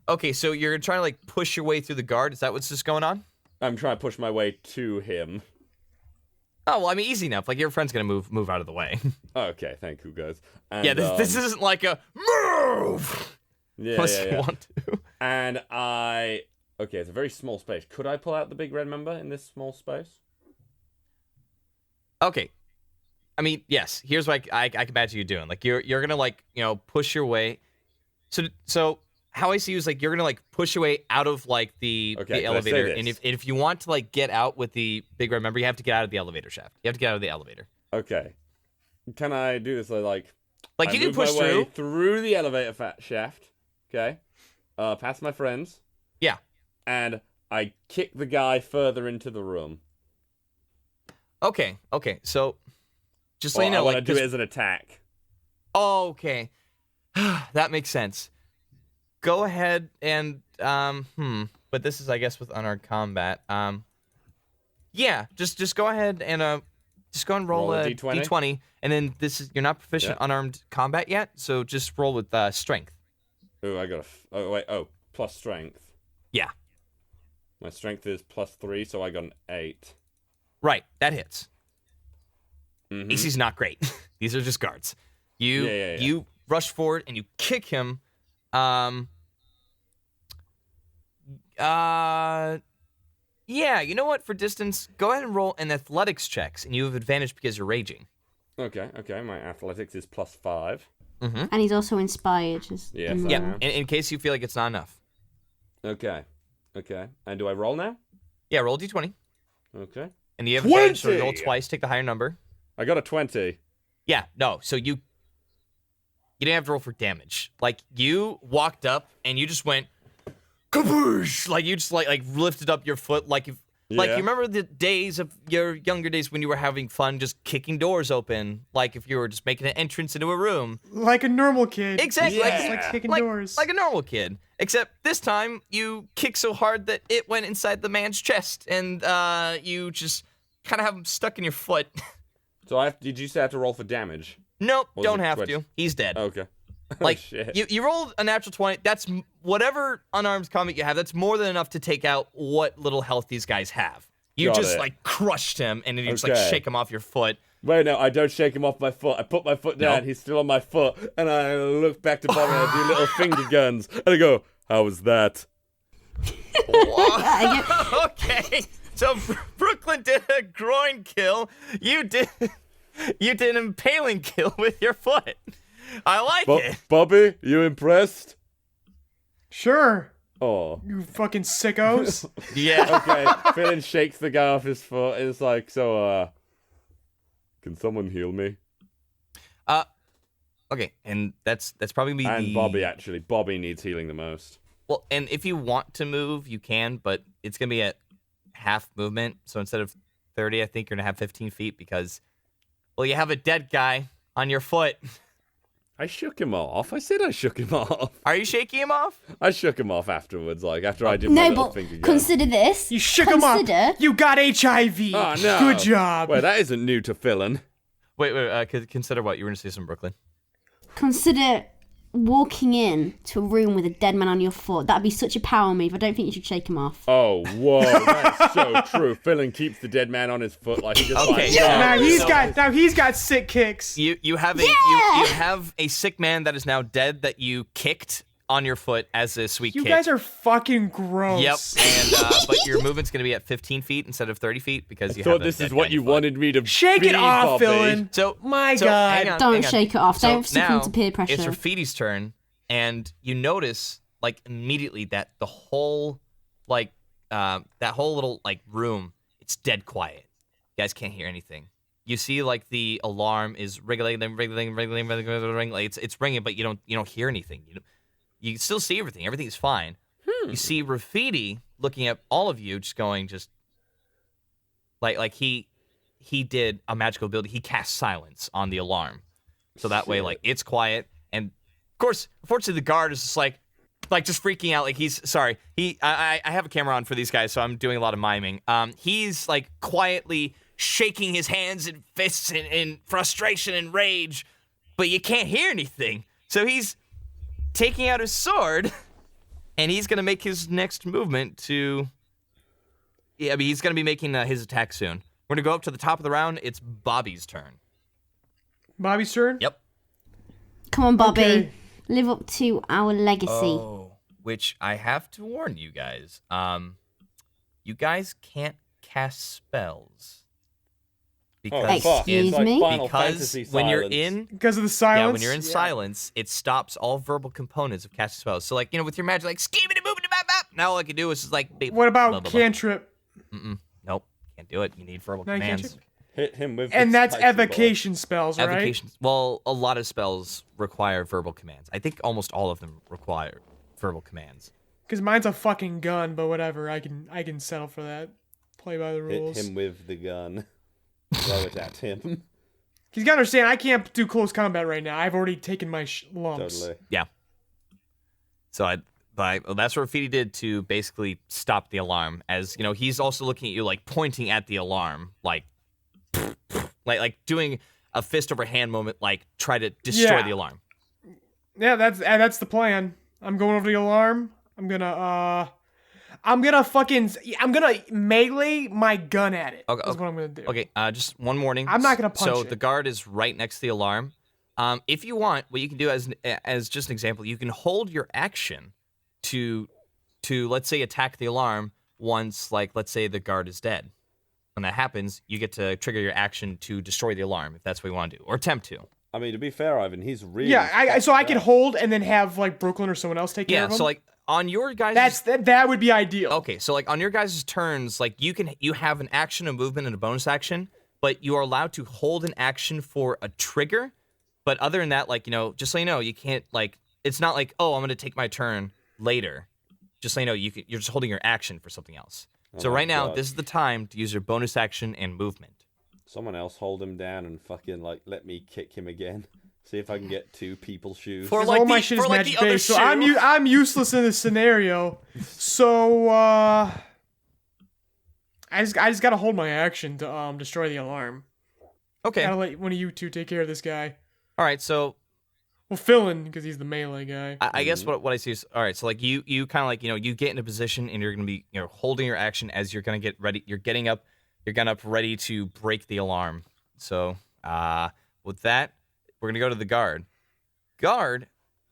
Speaker 4: Okay, so you're trying to like push your way through the guard. Is that what's just going on?
Speaker 6: I'm trying to push my way to him.
Speaker 4: Oh well, I mean, easy enough. Like your friend's gonna move out of the way.
Speaker 6: Okay, thank you guys. And,
Speaker 4: Yeah, this isn't like a move.
Speaker 6: Yeah,
Speaker 4: Unless
Speaker 6: yeah,
Speaker 4: you
Speaker 6: yeah.
Speaker 4: want to.
Speaker 6: And okay, it's a very small space. Could I pull out the big red member in this small space?
Speaker 4: Okay. I mean, yes. Here's what I can imagine you doing. Like you're gonna like push your way. So how I see you is like you're gonna like push your way out of like the elevator, and if you want to like get out with the big red member, you have to get out of the elevator shaft. You have to get out of the elevator.
Speaker 6: Okay. Can I do this like
Speaker 4: Like
Speaker 6: I
Speaker 4: you can
Speaker 6: move my
Speaker 4: push
Speaker 6: way
Speaker 4: through.
Speaker 6: through the elevator shaft? Okay. Past my friends.
Speaker 4: Yeah.
Speaker 6: And I kick the guy further into the room.
Speaker 4: Okay. So just so you know,
Speaker 6: I want to
Speaker 4: like
Speaker 6: do it as an attack.
Speaker 4: Oh, okay. That makes sense. Go ahead and but this is I guess with unarmed combat. Yeah, just go ahead and roll a D20 and then you're not proficient unarmed combat yet, so just roll with strength.
Speaker 6: Oh, I got plus strength.
Speaker 4: Yeah.
Speaker 6: My strength is +3, so I got an 8.
Speaker 4: Right, that hits.
Speaker 6: Mm-hmm.
Speaker 4: AC's not great. These are just guards. You rush forward and you kick him. Yeah, you know what? For distance, go ahead and roll an athletics checks, and you have advantage because you're raging.
Speaker 6: Okay. My athletics is +5.
Speaker 2: And he's also inspired.
Speaker 6: Yes, I
Speaker 4: Yeah,
Speaker 6: am.
Speaker 4: in case you feel like it's not enough.
Speaker 6: Okay. And do I roll now?
Speaker 4: Yeah, roll d20.
Speaker 6: Okay.
Speaker 4: And you have advantage, so
Speaker 6: 20!
Speaker 4: roll twice, take the higher number.
Speaker 6: I got a 20.
Speaker 4: Yeah, no, so you didn't have to roll for damage. Like, you walked up and you just went, kaboosh! Like, you just, like lifted up your foot like if... Like, you remember the days of your younger days when you were having fun just kicking doors open? Like, if you were just making an entrance into a room.
Speaker 1: Like a normal kid.
Speaker 4: Exactly.
Speaker 1: Just like kicking doors.
Speaker 4: Like a normal kid. Except this time, you kicked so hard that it went inside the man's chest. And you just kind of have him stuck in your foot.
Speaker 6: So did you say I have to roll for damage?
Speaker 4: Nope,
Speaker 6: Or was
Speaker 4: don't
Speaker 6: it
Speaker 4: have
Speaker 6: twitch?
Speaker 4: to. He's dead.
Speaker 6: Okay.
Speaker 4: Like,
Speaker 6: shit.
Speaker 4: you rolled a natural 20. That's whatever unarmed combat you have. That's more than enough to take out what little health these guys have. You
Speaker 6: Got
Speaker 4: just,
Speaker 6: it.
Speaker 4: like, crushed him, and then you just, like,
Speaker 6: Okay.
Speaker 4: shake him off your foot.
Speaker 6: Wait, no, I don't shake him off my foot. I put my foot down,
Speaker 4: Nope.
Speaker 6: he's still on my foot, and I look back to Bobby and I do little finger guns, and I go, how was that?
Speaker 4: Okay, so Brooklyn did a groin kill. You did an impaling kill with your foot. I like it.
Speaker 6: Bobby, you impressed?
Speaker 1: Sure.
Speaker 6: Oh.
Speaker 1: You fucking sickos.
Speaker 4: Yeah.
Speaker 6: Okay, Fillin shakes the guy off his foot, and it's like, so, can someone heal me?
Speaker 4: Okay, and that's probably me.
Speaker 6: And Bobby, actually. Bobby needs healing the most.
Speaker 4: Well, and if you want to move, you can, but it's gonna be at half movement. So instead of 30, I think you're gonna have 15 feet because, well, you have a dead guy on your foot.
Speaker 6: I shook him off. I said I shook him off.
Speaker 4: Are you shaking him off?
Speaker 6: I shook him off afterwards, like, after I did my
Speaker 2: No,
Speaker 6: little
Speaker 2: but
Speaker 6: finger gun.
Speaker 2: consider this.
Speaker 1: You shook him up. You got HIV.
Speaker 6: Oh, no.
Speaker 1: Good job.
Speaker 6: Wait, that isn't new to Fillin.
Speaker 4: Wait, consider what? You were gonna say some Brooklyn.
Speaker 2: Consider walking in to a room with a dead man on your foot. That'd be such a power move. I don't think you should shake him off.
Speaker 6: Oh, whoa, that's so true. Fillin keeps the dead man on his foot like he just
Speaker 4: Okay,
Speaker 6: like,
Speaker 4: yeah.
Speaker 1: Now he's got sick kicks.
Speaker 4: You have a sick man that is now dead that you kicked on your foot as a sweet
Speaker 1: You
Speaker 4: kick.
Speaker 1: guys are fucking gross.
Speaker 4: Yep, and but your movement's gonna be at 15 feet instead of 30 feet because you
Speaker 6: thought
Speaker 4: have a
Speaker 6: this
Speaker 4: dead
Speaker 6: is
Speaker 4: guy
Speaker 6: what
Speaker 4: on
Speaker 6: you
Speaker 4: your foot.
Speaker 6: wanted me to
Speaker 1: Shake
Speaker 6: be,
Speaker 1: it off,
Speaker 6: Bobby.
Speaker 1: Fillin.
Speaker 4: So
Speaker 1: My
Speaker 4: so,
Speaker 1: God.
Speaker 4: hang on,
Speaker 2: Don't
Speaker 4: hang on.
Speaker 2: shake it off.
Speaker 4: So
Speaker 2: Don't succumb
Speaker 4: now
Speaker 2: to peer pressure.
Speaker 4: It's Rafiti's turn, and you notice like immediately that the whole like that whole little like room, it's dead quiet. You guys can't hear anything. You see like the alarm is ringing. Like, it's ringing, but you don't hear anything. You still see everything. Everything's fine. You see Rafiti looking at all of you, just going, like he did a magical ability. He cast silence on the alarm, so that way like it's quiet. And of course, unfortunately, the guard is just like just freaking out. Like he's sorry. I have a camera on for these guys, so I'm doing a lot of miming. He's like quietly shaking his hands and fists in frustration and rage, but you can't hear anything. So he's taking out his sword, and he's gonna make his next movement to. Yeah, I mean, he's gonna be making his attack soon. We're gonna go up to the top of the round. It's Bobby's turn.
Speaker 1: Bobby's turn?
Speaker 4: Yep.
Speaker 2: Come on, Bobby.
Speaker 1: Okay.
Speaker 2: Live up to our legacy.
Speaker 4: Oh, which I have to warn you guys. You guys can't cast spells. Because
Speaker 6: fuck.
Speaker 2: Excuse
Speaker 6: It's like
Speaker 2: me?
Speaker 6: Final
Speaker 4: because
Speaker 6: Fantasy
Speaker 4: when you're
Speaker 6: silence.
Speaker 4: in
Speaker 1: Because of the silence?
Speaker 4: yeah, when you're in silence, it stops all verbal components of casting spells. So like, with your magic, like scheming and moving, now all I can do is just like beep,
Speaker 1: What about
Speaker 4: blah, blah, blah.
Speaker 1: cantrip?
Speaker 4: Nope, can't do it. You need verbal
Speaker 1: No, you can't
Speaker 4: commands.
Speaker 6: Hit him with
Speaker 1: And
Speaker 6: the
Speaker 1: that's
Speaker 6: spiky ball.
Speaker 1: evocation spells, right?
Speaker 4: Evocations. Well, a lot of spells require verbal commands. I think almost all of them require verbal commands.
Speaker 1: Because mine's a fucking gun, but whatever. I can settle for that. Play by the rules.
Speaker 6: Hit him with the gun. Throw it at him.
Speaker 1: He's gotta understand, I can't do close combat right now. I've already taken my lumps.
Speaker 6: Totally.
Speaker 4: Yeah. So that's what Rafiti did to basically stop the alarm. As he's also looking at you, like pointing at the alarm, like doing a fist over hand moment, like try to destroy
Speaker 1: Yeah.
Speaker 4: the alarm.
Speaker 1: Yeah, that's the plan. I'm going over the alarm. I'm gonna melee my gun at it.
Speaker 4: Okay,
Speaker 1: That's what I'm gonna do.
Speaker 4: Okay, just one warning.
Speaker 1: I'm not gonna punch
Speaker 4: So
Speaker 1: it.
Speaker 4: the guard is right next to the alarm. If you want, what you can do as just an example, you can hold your action to let's say attack the alarm once, like let's say the guard is dead. when that happens, you get to trigger your action to destroy the alarm, if that's what you want to do, or attempt to.
Speaker 6: I mean, to be fair, Ivan, he's really...
Speaker 1: Yeah, so I can hold and then have, like, Brooklyn or someone else take care of him?
Speaker 4: Yeah, so, like, on your guys'...
Speaker 1: That would be ideal.
Speaker 4: Okay, so, like, on your guys' turns, like, you have an action, a movement, and a bonus action, but you are allowed to hold an action for a trigger, but other than that, like, just so you know, you can't, like... It's not like, oh, I'm going to take my turn later. Just so you know, you're just holding your action for something else. So right now, this is the time to use your bonus action and movement.
Speaker 6: Someone else hold him down and fucking, like, let me kick him again. See if I can get 2 people's shoes.
Speaker 1: For like all my shit is magic based, so I'm useless in this scenario. So I just gotta hold my action to destroy the alarm.
Speaker 4: Okay.
Speaker 1: Gotta let one of you two take care of this guy.
Speaker 4: All right, so...
Speaker 1: Well, Fillin, because he's the melee guy.
Speaker 4: I guess what I see is, all right, so like you kind of like, you get in a position and you're going to be, holding your action as you're going to get ready. You're getting up ready to break the alarm. So with that, we're going to go to the guard. Guard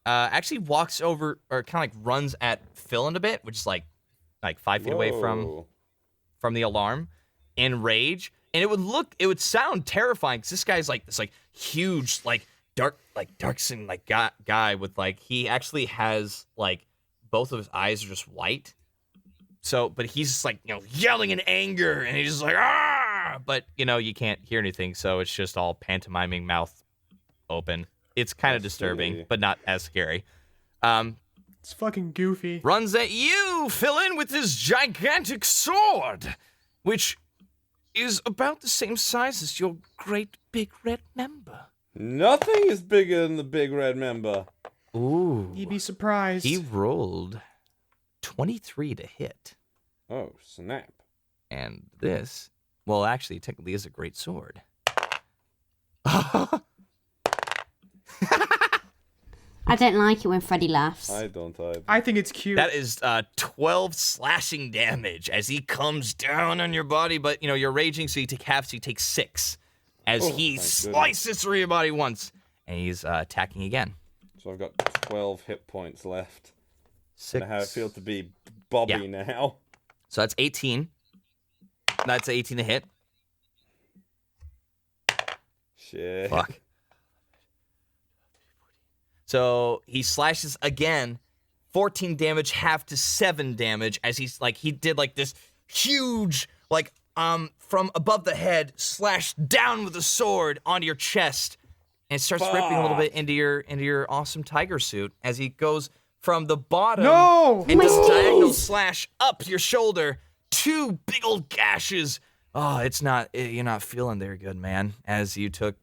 Speaker 4: actually walks over or kind of like runs at Fillin a bit, which is like 5 feet away from the alarm in rage. And it would sound terrifying because this guy's like this like huge, dark-skinned guy with he actually has both of his eyes are just white. So, but he's just yelling in anger, and he's just like ah! But you can't hear anything, so it's just all pantomiming, mouth open. It's kind of disturbing, but not as scary.
Speaker 1: It's fucking goofy.
Speaker 4: Runs at you, Fillin, with his gigantic sword, which is about the same size as your great big red member.
Speaker 6: Nothing is bigger than the big red member.
Speaker 4: Ooh.
Speaker 1: You'd be surprised.
Speaker 4: He rolled 23 to hit.
Speaker 6: Oh, snap.
Speaker 4: And this, well, actually, technically is a great sword.
Speaker 2: I don't like it when Freddy laughs.
Speaker 6: I don't either.
Speaker 1: I think it's cute.
Speaker 4: That is 12 slashing damage as he comes down on your body, but, you're raging, so you take half, so you take 6. As he slices through your body once, and he's attacking again.
Speaker 6: So I've got 12 hit points left.
Speaker 4: 6.
Speaker 6: I know how it feels to be Bobby now.
Speaker 4: So that's 18. That's 18 to hit.
Speaker 6: Shit.
Speaker 4: Fuck. So he slashes again, 14 damage, half to 7 damage, as he did this huge, from above the head, slash down with the sword onto your chest, and it starts ripping a little bit into your awesome tiger suit as he goes from the bottom and does diagonal slash up your shoulder, 2 big old gashes. Oh, you're not feeling very good, man. As you took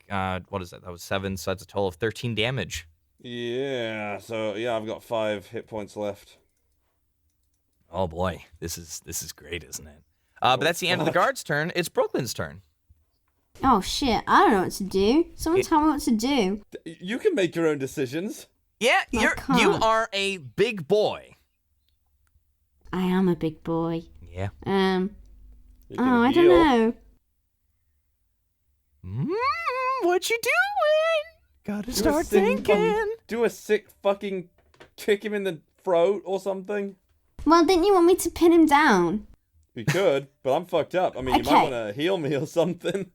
Speaker 4: what is that? That was 7, so that's a total of 13 damage.
Speaker 6: Yeah. So I've got 5 hit points left.
Speaker 4: Oh boy, this is great, isn't it? But that's the end of the guard's turn. It's Brooklyn's turn.
Speaker 2: Oh shit, I don't know what to do. Someone tell me what to do.
Speaker 6: You can make your own decisions.
Speaker 4: Yeah, you are a big boy.
Speaker 2: I am a big boy.
Speaker 4: Yeah.
Speaker 2: I don't know.
Speaker 4: What you doing? Gotta start thinking.
Speaker 6: Do a sick fucking kick him in the throat or something.
Speaker 2: Well, didn't you want me to pin him down?
Speaker 6: You could, but I'm fucked up. I mean, you might want to heal me or something.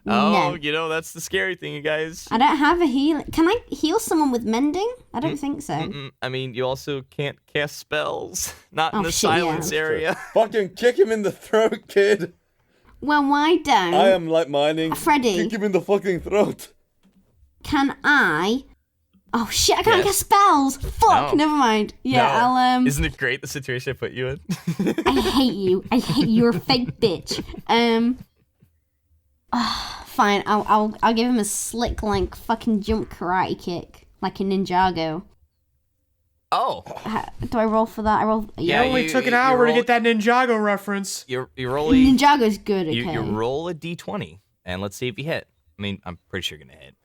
Speaker 4: Oh, no. That's the scary thing, you guys.
Speaker 2: I don't have a heal. Can I heal someone with mending? I don't think so.
Speaker 4: I mean, you also can't cast spells. Not in the silence area.
Speaker 6: Fucking kick him in the throat, kid.
Speaker 2: Well, why don't...
Speaker 6: I am like mining.
Speaker 2: Freddy.
Speaker 6: Kick him in the fucking throat.
Speaker 2: Can I... Oh shit, I can't cast spells! Fuck, never mind. Yeah,
Speaker 4: no.
Speaker 2: I'll
Speaker 4: Isn't it great, the situation I put you in?
Speaker 2: I hate you. I hate you. You're a fake bitch. Fine, I'll give him a slick, fucking jump karate kick. Like a Ninjago.
Speaker 4: Oh.
Speaker 2: Do I roll for that? I roll...
Speaker 1: Yeah, it only took an hour to get that Ninjago reference.
Speaker 4: You roll a...
Speaker 2: Ninjago's good, okay.
Speaker 4: You roll a d20, and let's see if you hit. I mean, I'm pretty sure you're going to hit.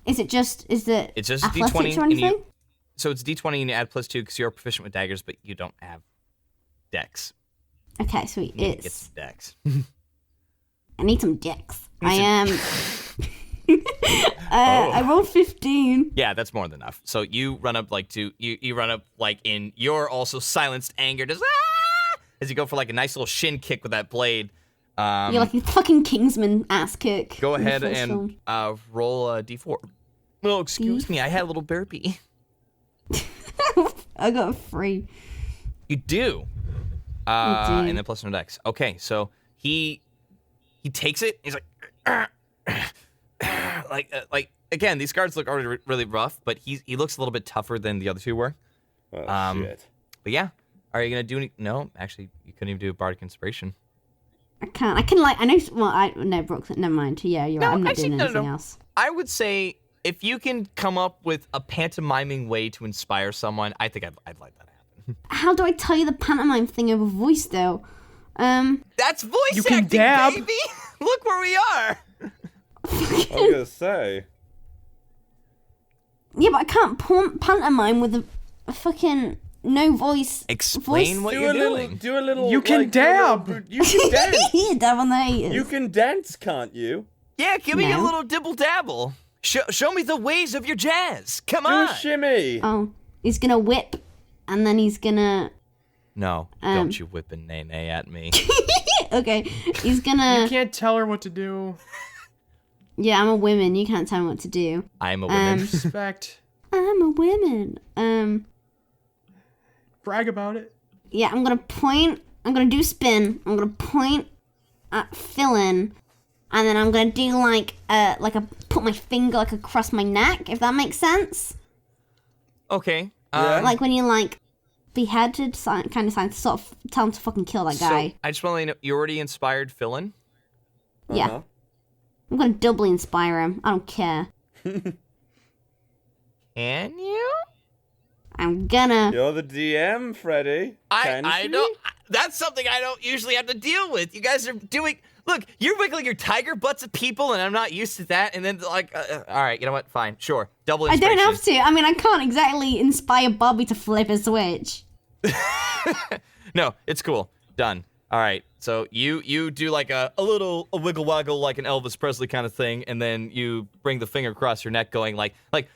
Speaker 2: Is it just
Speaker 4: It's just a d20
Speaker 2: or anything?
Speaker 4: So it's d20 and you add +2 because you're proficient with daggers, but you don't have dex.
Speaker 2: Okay, sweet.
Speaker 4: It's dex.
Speaker 2: I need some dex. I am. I rolled 15.
Speaker 4: Yeah, that's more than enough. So you run up you run up in your also silenced anger, just as you go for a nice little shin kick with that blade.
Speaker 2: You're like a fucking Kingsman ass kick.
Speaker 4: Go
Speaker 2: in the
Speaker 4: ahead
Speaker 2: first
Speaker 4: and
Speaker 2: film.
Speaker 4: roll a d4. Oh, excuse me. I had a little burpee.
Speaker 2: I got a 3.
Speaker 4: You do. And then plus no dex. Okay, so he takes it. He's like again. These guards look already really rough, but he looks a little bit tougher than the other two were.
Speaker 6: Oh, shit.
Speaker 4: But yeah, are you gonna do any? No, actually, you couldn't even do a bardic inspiration.
Speaker 2: I can't. I can I know. Well, no, Brooks. Never mind. Yeah, you're right. I'm not doing anything else.
Speaker 4: I would say if you can come up with a pantomiming way to inspire someone, I think I'd like that to happen.
Speaker 2: How do I tell you the pantomime thing over voice though?
Speaker 4: That's voice
Speaker 1: You can
Speaker 4: acting,
Speaker 1: dab.
Speaker 4: baby. Look where we are.
Speaker 6: I was gonna say.
Speaker 2: Yeah, but I can't pantomime with a fucking no voice.
Speaker 4: Explain
Speaker 2: voice.
Speaker 4: what you're doing.
Speaker 6: Do a little.
Speaker 1: You can
Speaker 6: like,
Speaker 1: dab.
Speaker 6: You can dance.
Speaker 2: Yeah, dab on the haters.
Speaker 6: You can dance, can't you?
Speaker 4: Yeah, give me a
Speaker 2: No.
Speaker 4: little dibble dabble. Show me the ways of your jazz. Come
Speaker 6: Do
Speaker 4: on.
Speaker 6: a shimmy.
Speaker 2: Oh, he's gonna whip, and then he's gonna.
Speaker 4: No, don't you whip a nay at me.
Speaker 2: Okay, he's gonna.
Speaker 1: You can't tell her what to do.
Speaker 2: Yeah, I'm a woman. You can't tell me what to do.
Speaker 4: I'm a woman.
Speaker 1: Respect.
Speaker 2: I'm a woman.
Speaker 1: Brag about it.
Speaker 2: Yeah, I'm gonna point. I'm gonna do spin. I'm gonna point at Fillin, and then I'm gonna do like a put my finger like across my neck. If that makes sense.
Speaker 4: Okay.
Speaker 6: Yeah.
Speaker 2: Like when you like beheaded kind of sign, sort of tell him to fucking kill that guy.
Speaker 4: So I just want to let you know, you already inspired Fillin.
Speaker 2: Yeah.
Speaker 6: Uh-huh.
Speaker 2: I'm gonna doubly inspire him. I don't care.
Speaker 4: Can you?
Speaker 2: I'm gonna.
Speaker 6: You're the DM, Freddy. Can
Speaker 4: I
Speaker 6: she?
Speaker 4: don't. That's something I don't usually have to deal with. You guys are doing. Look, you're wiggling your tiger butts at people, and I'm not used to that. And then all right, you know what? Fine, sure. Double
Speaker 2: I
Speaker 4: inspiration.
Speaker 2: don't have to. I mean, I can't exactly inspire Bobby to flip a switch.
Speaker 4: No, it's cool. Done. All right. So you do like a little wiggle waggle like an Elvis Presley kind of thing, and then you bring the finger across your neck, going like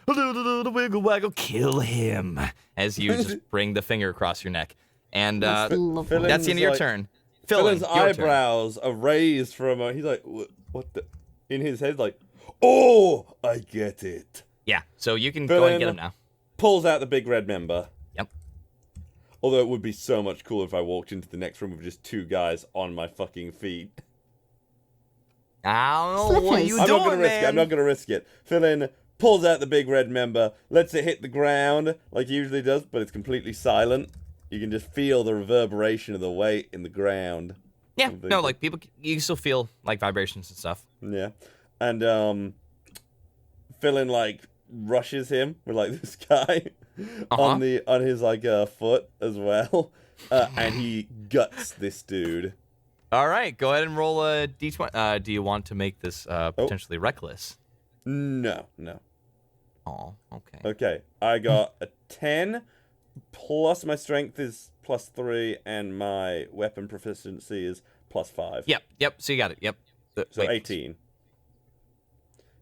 Speaker 4: wiggle waggle, kill him, as you just bring the finger across your neck, and
Speaker 2: That's lovely.
Speaker 4: that's the end of your
Speaker 6: like-
Speaker 4: turn.
Speaker 6: Fillin's
Speaker 4: your turn.
Speaker 6: eyebrows are raised from a. He's like, what the? In his head, like, oh, I get it.
Speaker 4: Yeah. So you can go ahead and get
Speaker 6: Fillin
Speaker 4: him now.
Speaker 6: pulls out the big red member.
Speaker 4: Yep.
Speaker 6: Although it would be so much cooler if I walked into the next room with just two guys on my fucking feet.
Speaker 4: I don't know what
Speaker 2: Slippers.
Speaker 4: you
Speaker 6: I'm
Speaker 4: doing,
Speaker 6: not gonna risk it.
Speaker 4: man.
Speaker 6: I'm not gonna risk it. Fillin pulls out the big red member, lets it hit the ground like he usually does, but it's completely silent. You can just feel the reverberation of the weight in the ground.
Speaker 4: Yeah. No, like people, you can still feel like vibrations and stuff.
Speaker 6: Yeah. And Fillin like rushes him with like this guy on his like foot as well. And he guts this dude.
Speaker 4: All right, go ahead and roll a d20. Do you want to make this potentially reckless?
Speaker 6: No.
Speaker 4: Oh, okay.
Speaker 6: Okay. I got a 10 plus my strength is +3 and my weapon proficiency is +5.
Speaker 4: Yep. So you got it. Yep.
Speaker 6: So 18.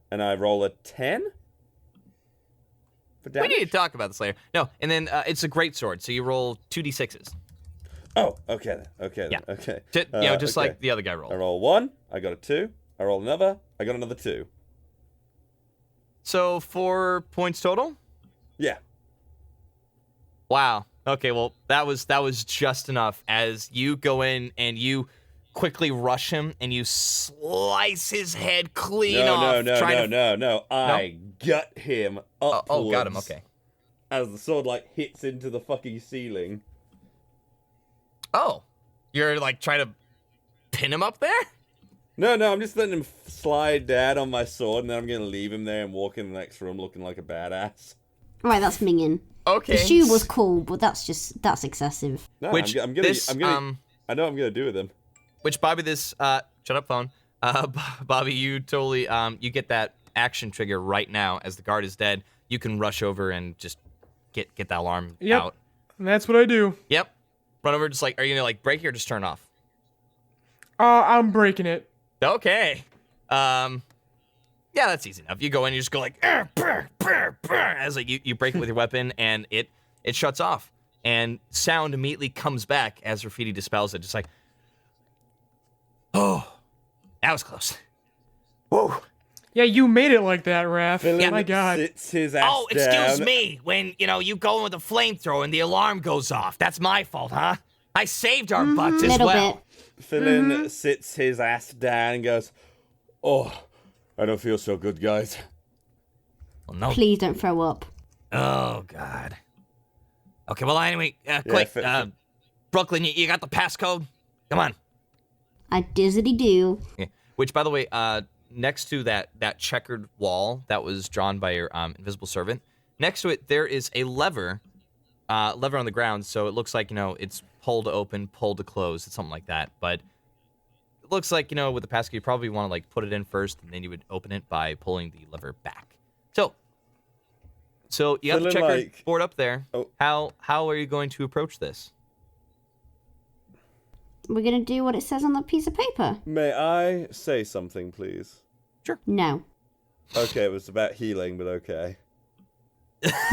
Speaker 6: And I roll a 10 for
Speaker 4: We
Speaker 6: damage.
Speaker 4: need to talk about this later. No, and then it's a great sword, so you roll 2d6s.
Speaker 6: Oh, okay then. Okay then.
Speaker 4: Yeah.
Speaker 6: Okay.
Speaker 4: Just
Speaker 6: okay.
Speaker 4: like the other guy
Speaker 6: I
Speaker 4: rolled.
Speaker 6: roll 1, I got a 2. I roll another, I got another 2.
Speaker 4: So 4 points total.
Speaker 6: Yeah.
Speaker 4: Wow. Okay. Well, that was just enough. As you go in and you quickly rush him and you slice his head clean off.
Speaker 6: No. I gut him upwards.
Speaker 4: Oh, got him. Okay.
Speaker 6: As the sword like hits into the fucking ceiling.
Speaker 4: Oh, you're like trying to pin him up there?
Speaker 6: No, I'm just letting him slide down on my sword, and then I'm gonna leave him there and walk in the next room looking like a badass.
Speaker 2: Right, that's minging.
Speaker 4: Okay.
Speaker 2: The shoe was cool, but that's excessive.
Speaker 6: No,
Speaker 4: Which
Speaker 6: I'm gonna,
Speaker 4: this,
Speaker 6: I know what I'm gonna do with him.
Speaker 4: Which Bobby, this shut up phone. Bobby, you totally you get that action trigger right now as the guard is dead. You can rush over and just get that alarm out.
Speaker 1: And that's what I do.
Speaker 4: Yep. Run over, just like, are you gonna like break it or just turn it off?
Speaker 1: I'm breaking it.
Speaker 4: Okay. Yeah, that's easy enough. You go in, you just go like brr, brr, brr, as like you break it with your weapon, and it shuts off, and sound immediately comes back as Graffiti dispels it, just like, oh, That was close. Whoa.
Speaker 1: Yeah, you made it like that, Raph.
Speaker 6: Fillin
Speaker 1: My God.
Speaker 6: sits his ass
Speaker 4: Oh, excuse
Speaker 6: down.
Speaker 4: me. When, you go in with a flamethrower and the alarm goes off. That's my fault, huh? I saved our butts as
Speaker 2: Little
Speaker 4: well.
Speaker 2: bit.
Speaker 6: Fillin sits his ass down and goes, "Oh, I don't feel so good, guys."
Speaker 4: Well, no.
Speaker 2: Please don't throw up.
Speaker 4: Oh, God. Okay, well, anyway, quick. Brooklyn, you got the passcode? Come on.
Speaker 2: I dizzity do.
Speaker 4: Yeah. Which, by the way, next to that checkered wall that was drawn by your invisible servant, next to it there is a lever on the ground. So it looks like it's pull to open, pull to close, it's something like that. But it looks like with the passkey, you probably want to like put it in first, and then you would open it by pulling the lever back. So you have the checkered board up there.
Speaker 6: Oh.
Speaker 4: How are you going to approach this?
Speaker 2: We're going to do what it says on that piece of paper.
Speaker 6: May I say something, please?
Speaker 2: No.
Speaker 6: Okay, it was about healing, but okay.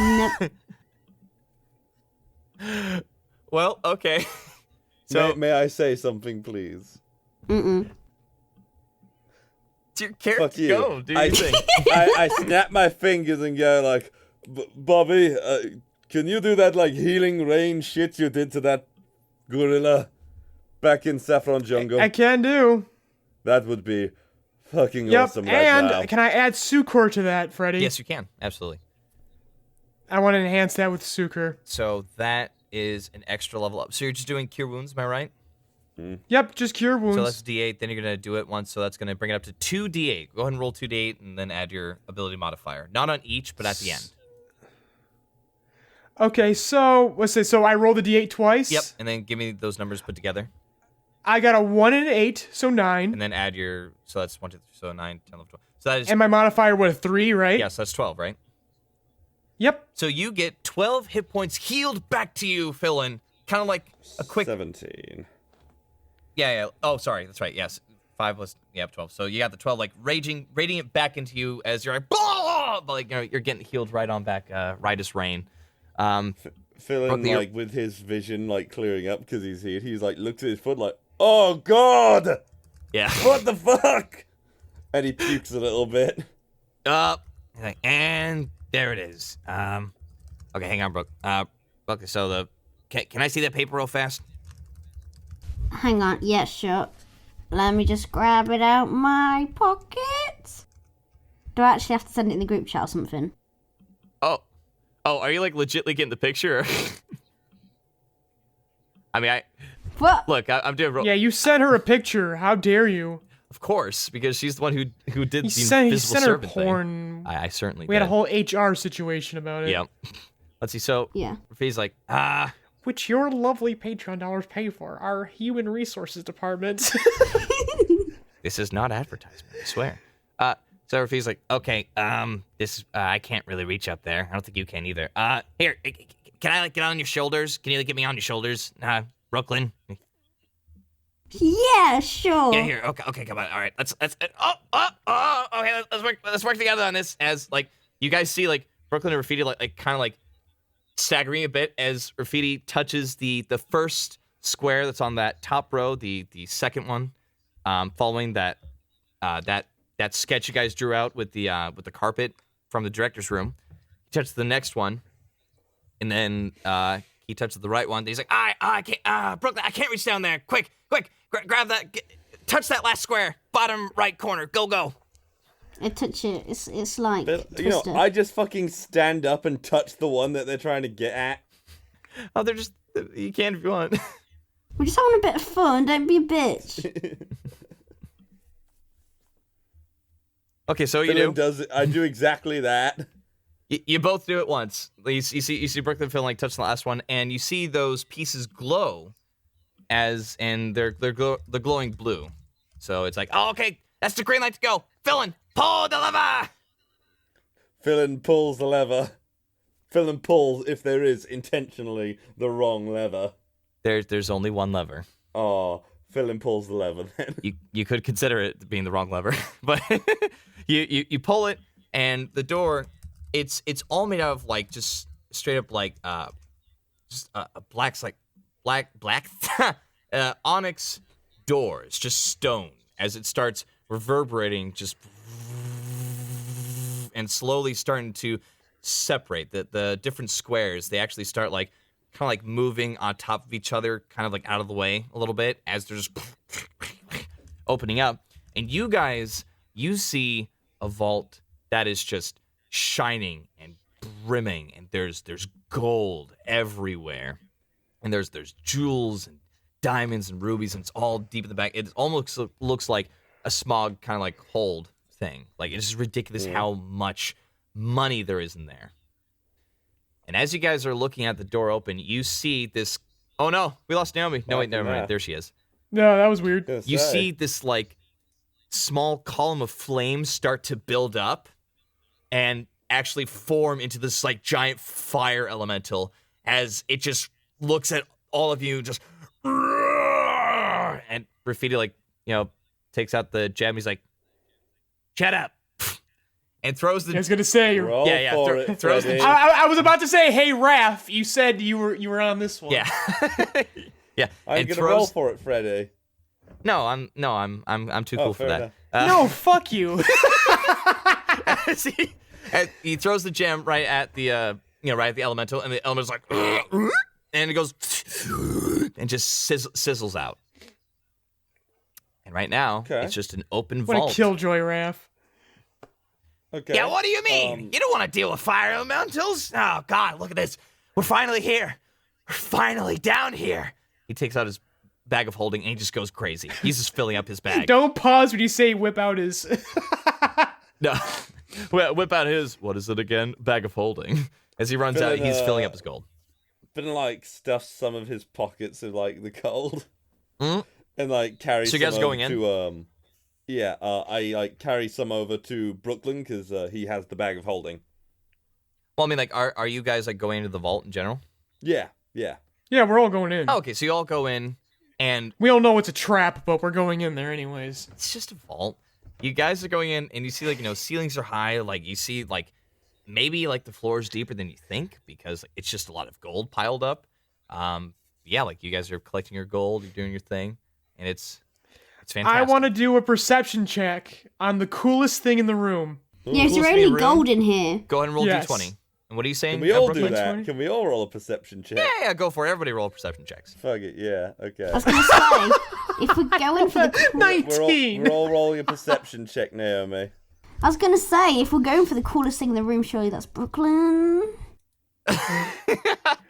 Speaker 2: Nope.
Speaker 4: Well, okay. So
Speaker 6: May I say something, please?
Speaker 2: Mm-mm.
Speaker 4: It's your character.
Speaker 6: Fuck you.
Speaker 4: Go, do your thing.
Speaker 6: I snap my fingers and go like, Bobby, can you do that like healing rain shit you did to that gorilla back in Saffron Jungle?
Speaker 1: I can do.
Speaker 6: That would be fucking
Speaker 1: Yep,
Speaker 6: awesome right
Speaker 1: and
Speaker 6: now.
Speaker 1: can I add Sucor to that, Freddy?
Speaker 4: Yes, you can. Absolutely.
Speaker 1: I want to enhance that with Sucor.
Speaker 4: So that is an extra level up. So you're just doing Cure Wounds, am I right?
Speaker 1: Yep, just cure wounds.
Speaker 4: So that's D8, then you're going to do it once, so that's going to bring it up to 2D8. Go ahead and roll 2D8 and then add your ability modifier. Not on each, but at the end.
Speaker 1: Okay, so let's say I rolled the D8 twice.
Speaker 4: Yep, and then give me those numbers put together.
Speaker 1: I got a 1 and an 8, so 9.
Speaker 4: And then add your, so that's 1, 2, 3, so 9, 10, 11, 12. So that is,
Speaker 1: And my modifier, what, a 3, right?
Speaker 4: yes, that's 12, right?
Speaker 1: Yep.
Speaker 4: So you get 12 hit points healed back to you, Fillin. Kind of like a quick...
Speaker 6: 17.
Speaker 4: Yeah. Oh, sorry. That's right. Yes. 5 plus, 12. So you got the 12, like, radiating it back into you as you're like, blah! But, like, you're getting healed right on back, right as rain.
Speaker 6: Fillin, like, with his vision, like, clearing up because he's here, he's, like, looks at his foot like, oh, God!
Speaker 4: Yeah.
Speaker 6: What the fuck? And he pukes a little bit.
Speaker 4: And there it is. Okay, hang on, Brooke. Okay, so can I see that paper real fast?
Speaker 2: Hang on. Yeah, sure. Let me just grab it out my pocket. Do I actually have to send it in the group chat or something?
Speaker 4: Oh, are you, like, legitly getting the picture? I mean,
Speaker 2: What?
Speaker 4: look, I'm doing...
Speaker 1: Yeah, you sent her a picture. How dare you?
Speaker 4: Of course, because she's the one who did
Speaker 1: He
Speaker 4: the
Speaker 1: sent
Speaker 4: invisible
Speaker 1: her
Speaker 4: servant
Speaker 1: porn.
Speaker 4: thing. I certainly
Speaker 1: We
Speaker 4: did.
Speaker 1: had a whole HR situation about it.
Speaker 4: Yeah. Let's see, so...
Speaker 2: Yeah.
Speaker 4: Rafie's like,
Speaker 1: Which your lovely Patreon dollars pay for, our human resources department.
Speaker 4: this is not advertisement, I swear. So Rafie's like, okay, this, I can't really reach up there. I don't think you can either. Here, can I, like, get on your shoulders? Can you, like, get me on your shoulders? Brooklyn?
Speaker 2: Yeah, sure.
Speaker 4: Yeah, here, okay, come on, all right, let's, okay, let's work together on this, as, like, you guys see, like, Brooklyn and Rafidi, like kind of, like, staggering a bit as Rafidi touches the first square that's on that top row, the second one, following that sketch you guys drew out with the carpet from the director's room. He touches the next one, and then he touches the right one. He's like, I can't, Brooklyn, I can't reach down there. Quick, grab that, touch that last square, bottom right corner. Go.
Speaker 2: I touch it. It's like
Speaker 6: But, I just fucking stand up and touch the one that they're trying to get at.
Speaker 4: Oh, you can if you want.
Speaker 2: We're just having a bit of fun. Don't be a bitch.
Speaker 4: Okay, so you
Speaker 6: Fillin
Speaker 4: do.
Speaker 6: does it. I do exactly that.
Speaker 4: You both do it once. You see Brooklyn Phil like touch the last one, and you see those pieces glow, and they're glowing blue. So it's like, oh, okay, that's the green light to go. Fillin, pull the lever.
Speaker 6: Fillin pulls the lever. Fillin pulls, if there is intentionally the wrong lever.
Speaker 4: There's only one lever.
Speaker 6: Oh, Fillin pulls the lever then.
Speaker 4: You could consider it being the wrong lever, but you pull it, and the door, it's all made out of like just straight up like just a black onyx doors, just stone, as it starts reverberating, just and slowly starting to separate. The different squares, they actually start like kind of like moving on top of each other, kind of like out of the way a little bit as they're just opening up. And you guys, you see a vault that is just shining and brimming, and there's gold everywhere, and there's jewels and diamonds and rubies, and it's all deep in the back. It almost looks like a smog kind of like hold thing. Like, it's just ridiculous how much money there is in there. And as you guys are looking at the door open, you see this. Oh no, we lost Naomi. No, wait, never mind. There she is.
Speaker 1: No, that was weird.
Speaker 4: You see this like small column of flames start to build up and actually form into this like giant fire elemental as it just looks at all of you, just and Graffiti like, you know, takes out the gem. He's like, "Shut up!" and throws the.
Speaker 1: I was gonna say,
Speaker 4: throws the.
Speaker 1: I was about to say, hey, Raph, you said you were on this one.
Speaker 4: Yeah, yeah.
Speaker 6: I'm gonna roll for it, Freddy.
Speaker 4: No, I'm too cool for that.
Speaker 1: No, fuck you.
Speaker 4: He throws the gem right at the right at the elemental, and the elemental's like, and it goes and just sizzles out. And right now, it's just an open vault.
Speaker 1: What a killjoy, Raph.
Speaker 6: Okay.
Speaker 4: Yeah, what do you mean? You don't want to deal with fire elementals? Oh God, look at this. We're finally here. We're finally down here. He takes out his bag of holding and he just goes crazy. He's just filling up his bag.
Speaker 1: Don't pause when you say whip out his.
Speaker 4: No. Whip out his, what is it again? Bag of holding. As he runs out, he's filling up his gold.
Speaker 6: Been like stuffs some of his pockets of like the gold.
Speaker 4: Mm-hmm.
Speaker 6: And like carry
Speaker 4: so
Speaker 6: some
Speaker 4: you guys
Speaker 6: over
Speaker 4: going in?
Speaker 6: to I like carry some over to Brooklyn because he has the bag of holding.
Speaker 4: Well, I mean, like, are you guys like going into the vault in general?
Speaker 6: Yeah.
Speaker 1: Yeah, we're all going in.
Speaker 4: Oh, okay, so you all go in, and
Speaker 1: we all know it's a trap, but we're going in there anyways.
Speaker 4: It's just a vault. You guys are going in, and you see like, you know, ceilings are high. Like, you see like maybe like the floor is deeper than you think because it's just a lot of gold piled up. Yeah, like you guys are collecting your gold, you're doing your thing, and it's fantastic.
Speaker 1: I want to do a perception check on the coolest thing in the room.
Speaker 2: Yes, there's only gold in here.
Speaker 4: Go ahead and roll D20. And what are you saying?
Speaker 6: Can we all
Speaker 4: Brooklyn?
Speaker 6: do that? Can we all roll a perception check?
Speaker 4: Yeah, go for it. Everybody roll perception checks.
Speaker 6: Fuck it, yeah, okay.
Speaker 2: I was going to say, if we're going for the...
Speaker 1: 19!
Speaker 6: We're all rolling a perception check, Naomi.
Speaker 2: I was going to say, if we're going for the coolest thing in the room, surely that's Brooklyn.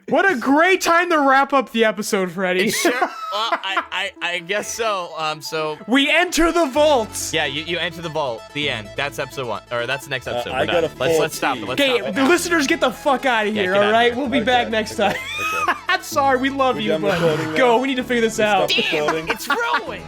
Speaker 1: What a great time to wrap up the episode, Freddy.
Speaker 4: Sure. Well, I guess so. So
Speaker 1: we enter the vault.
Speaker 4: Yeah, you enter the vault. The end. That's episode 1, or that's the next episode.
Speaker 6: I got a 14.
Speaker 4: Let's stop it.
Speaker 1: Okay, the listeners get the fuck out of here.
Speaker 4: Get
Speaker 1: all
Speaker 4: out
Speaker 1: right,
Speaker 4: of
Speaker 1: we'll be back next time.
Speaker 6: Okay.
Speaker 1: I'm sorry, we love you,
Speaker 6: done
Speaker 1: but
Speaker 6: recording
Speaker 1: go.
Speaker 6: now?
Speaker 1: We need to figure this out.
Speaker 6: Stop recording.
Speaker 4: It's ruined.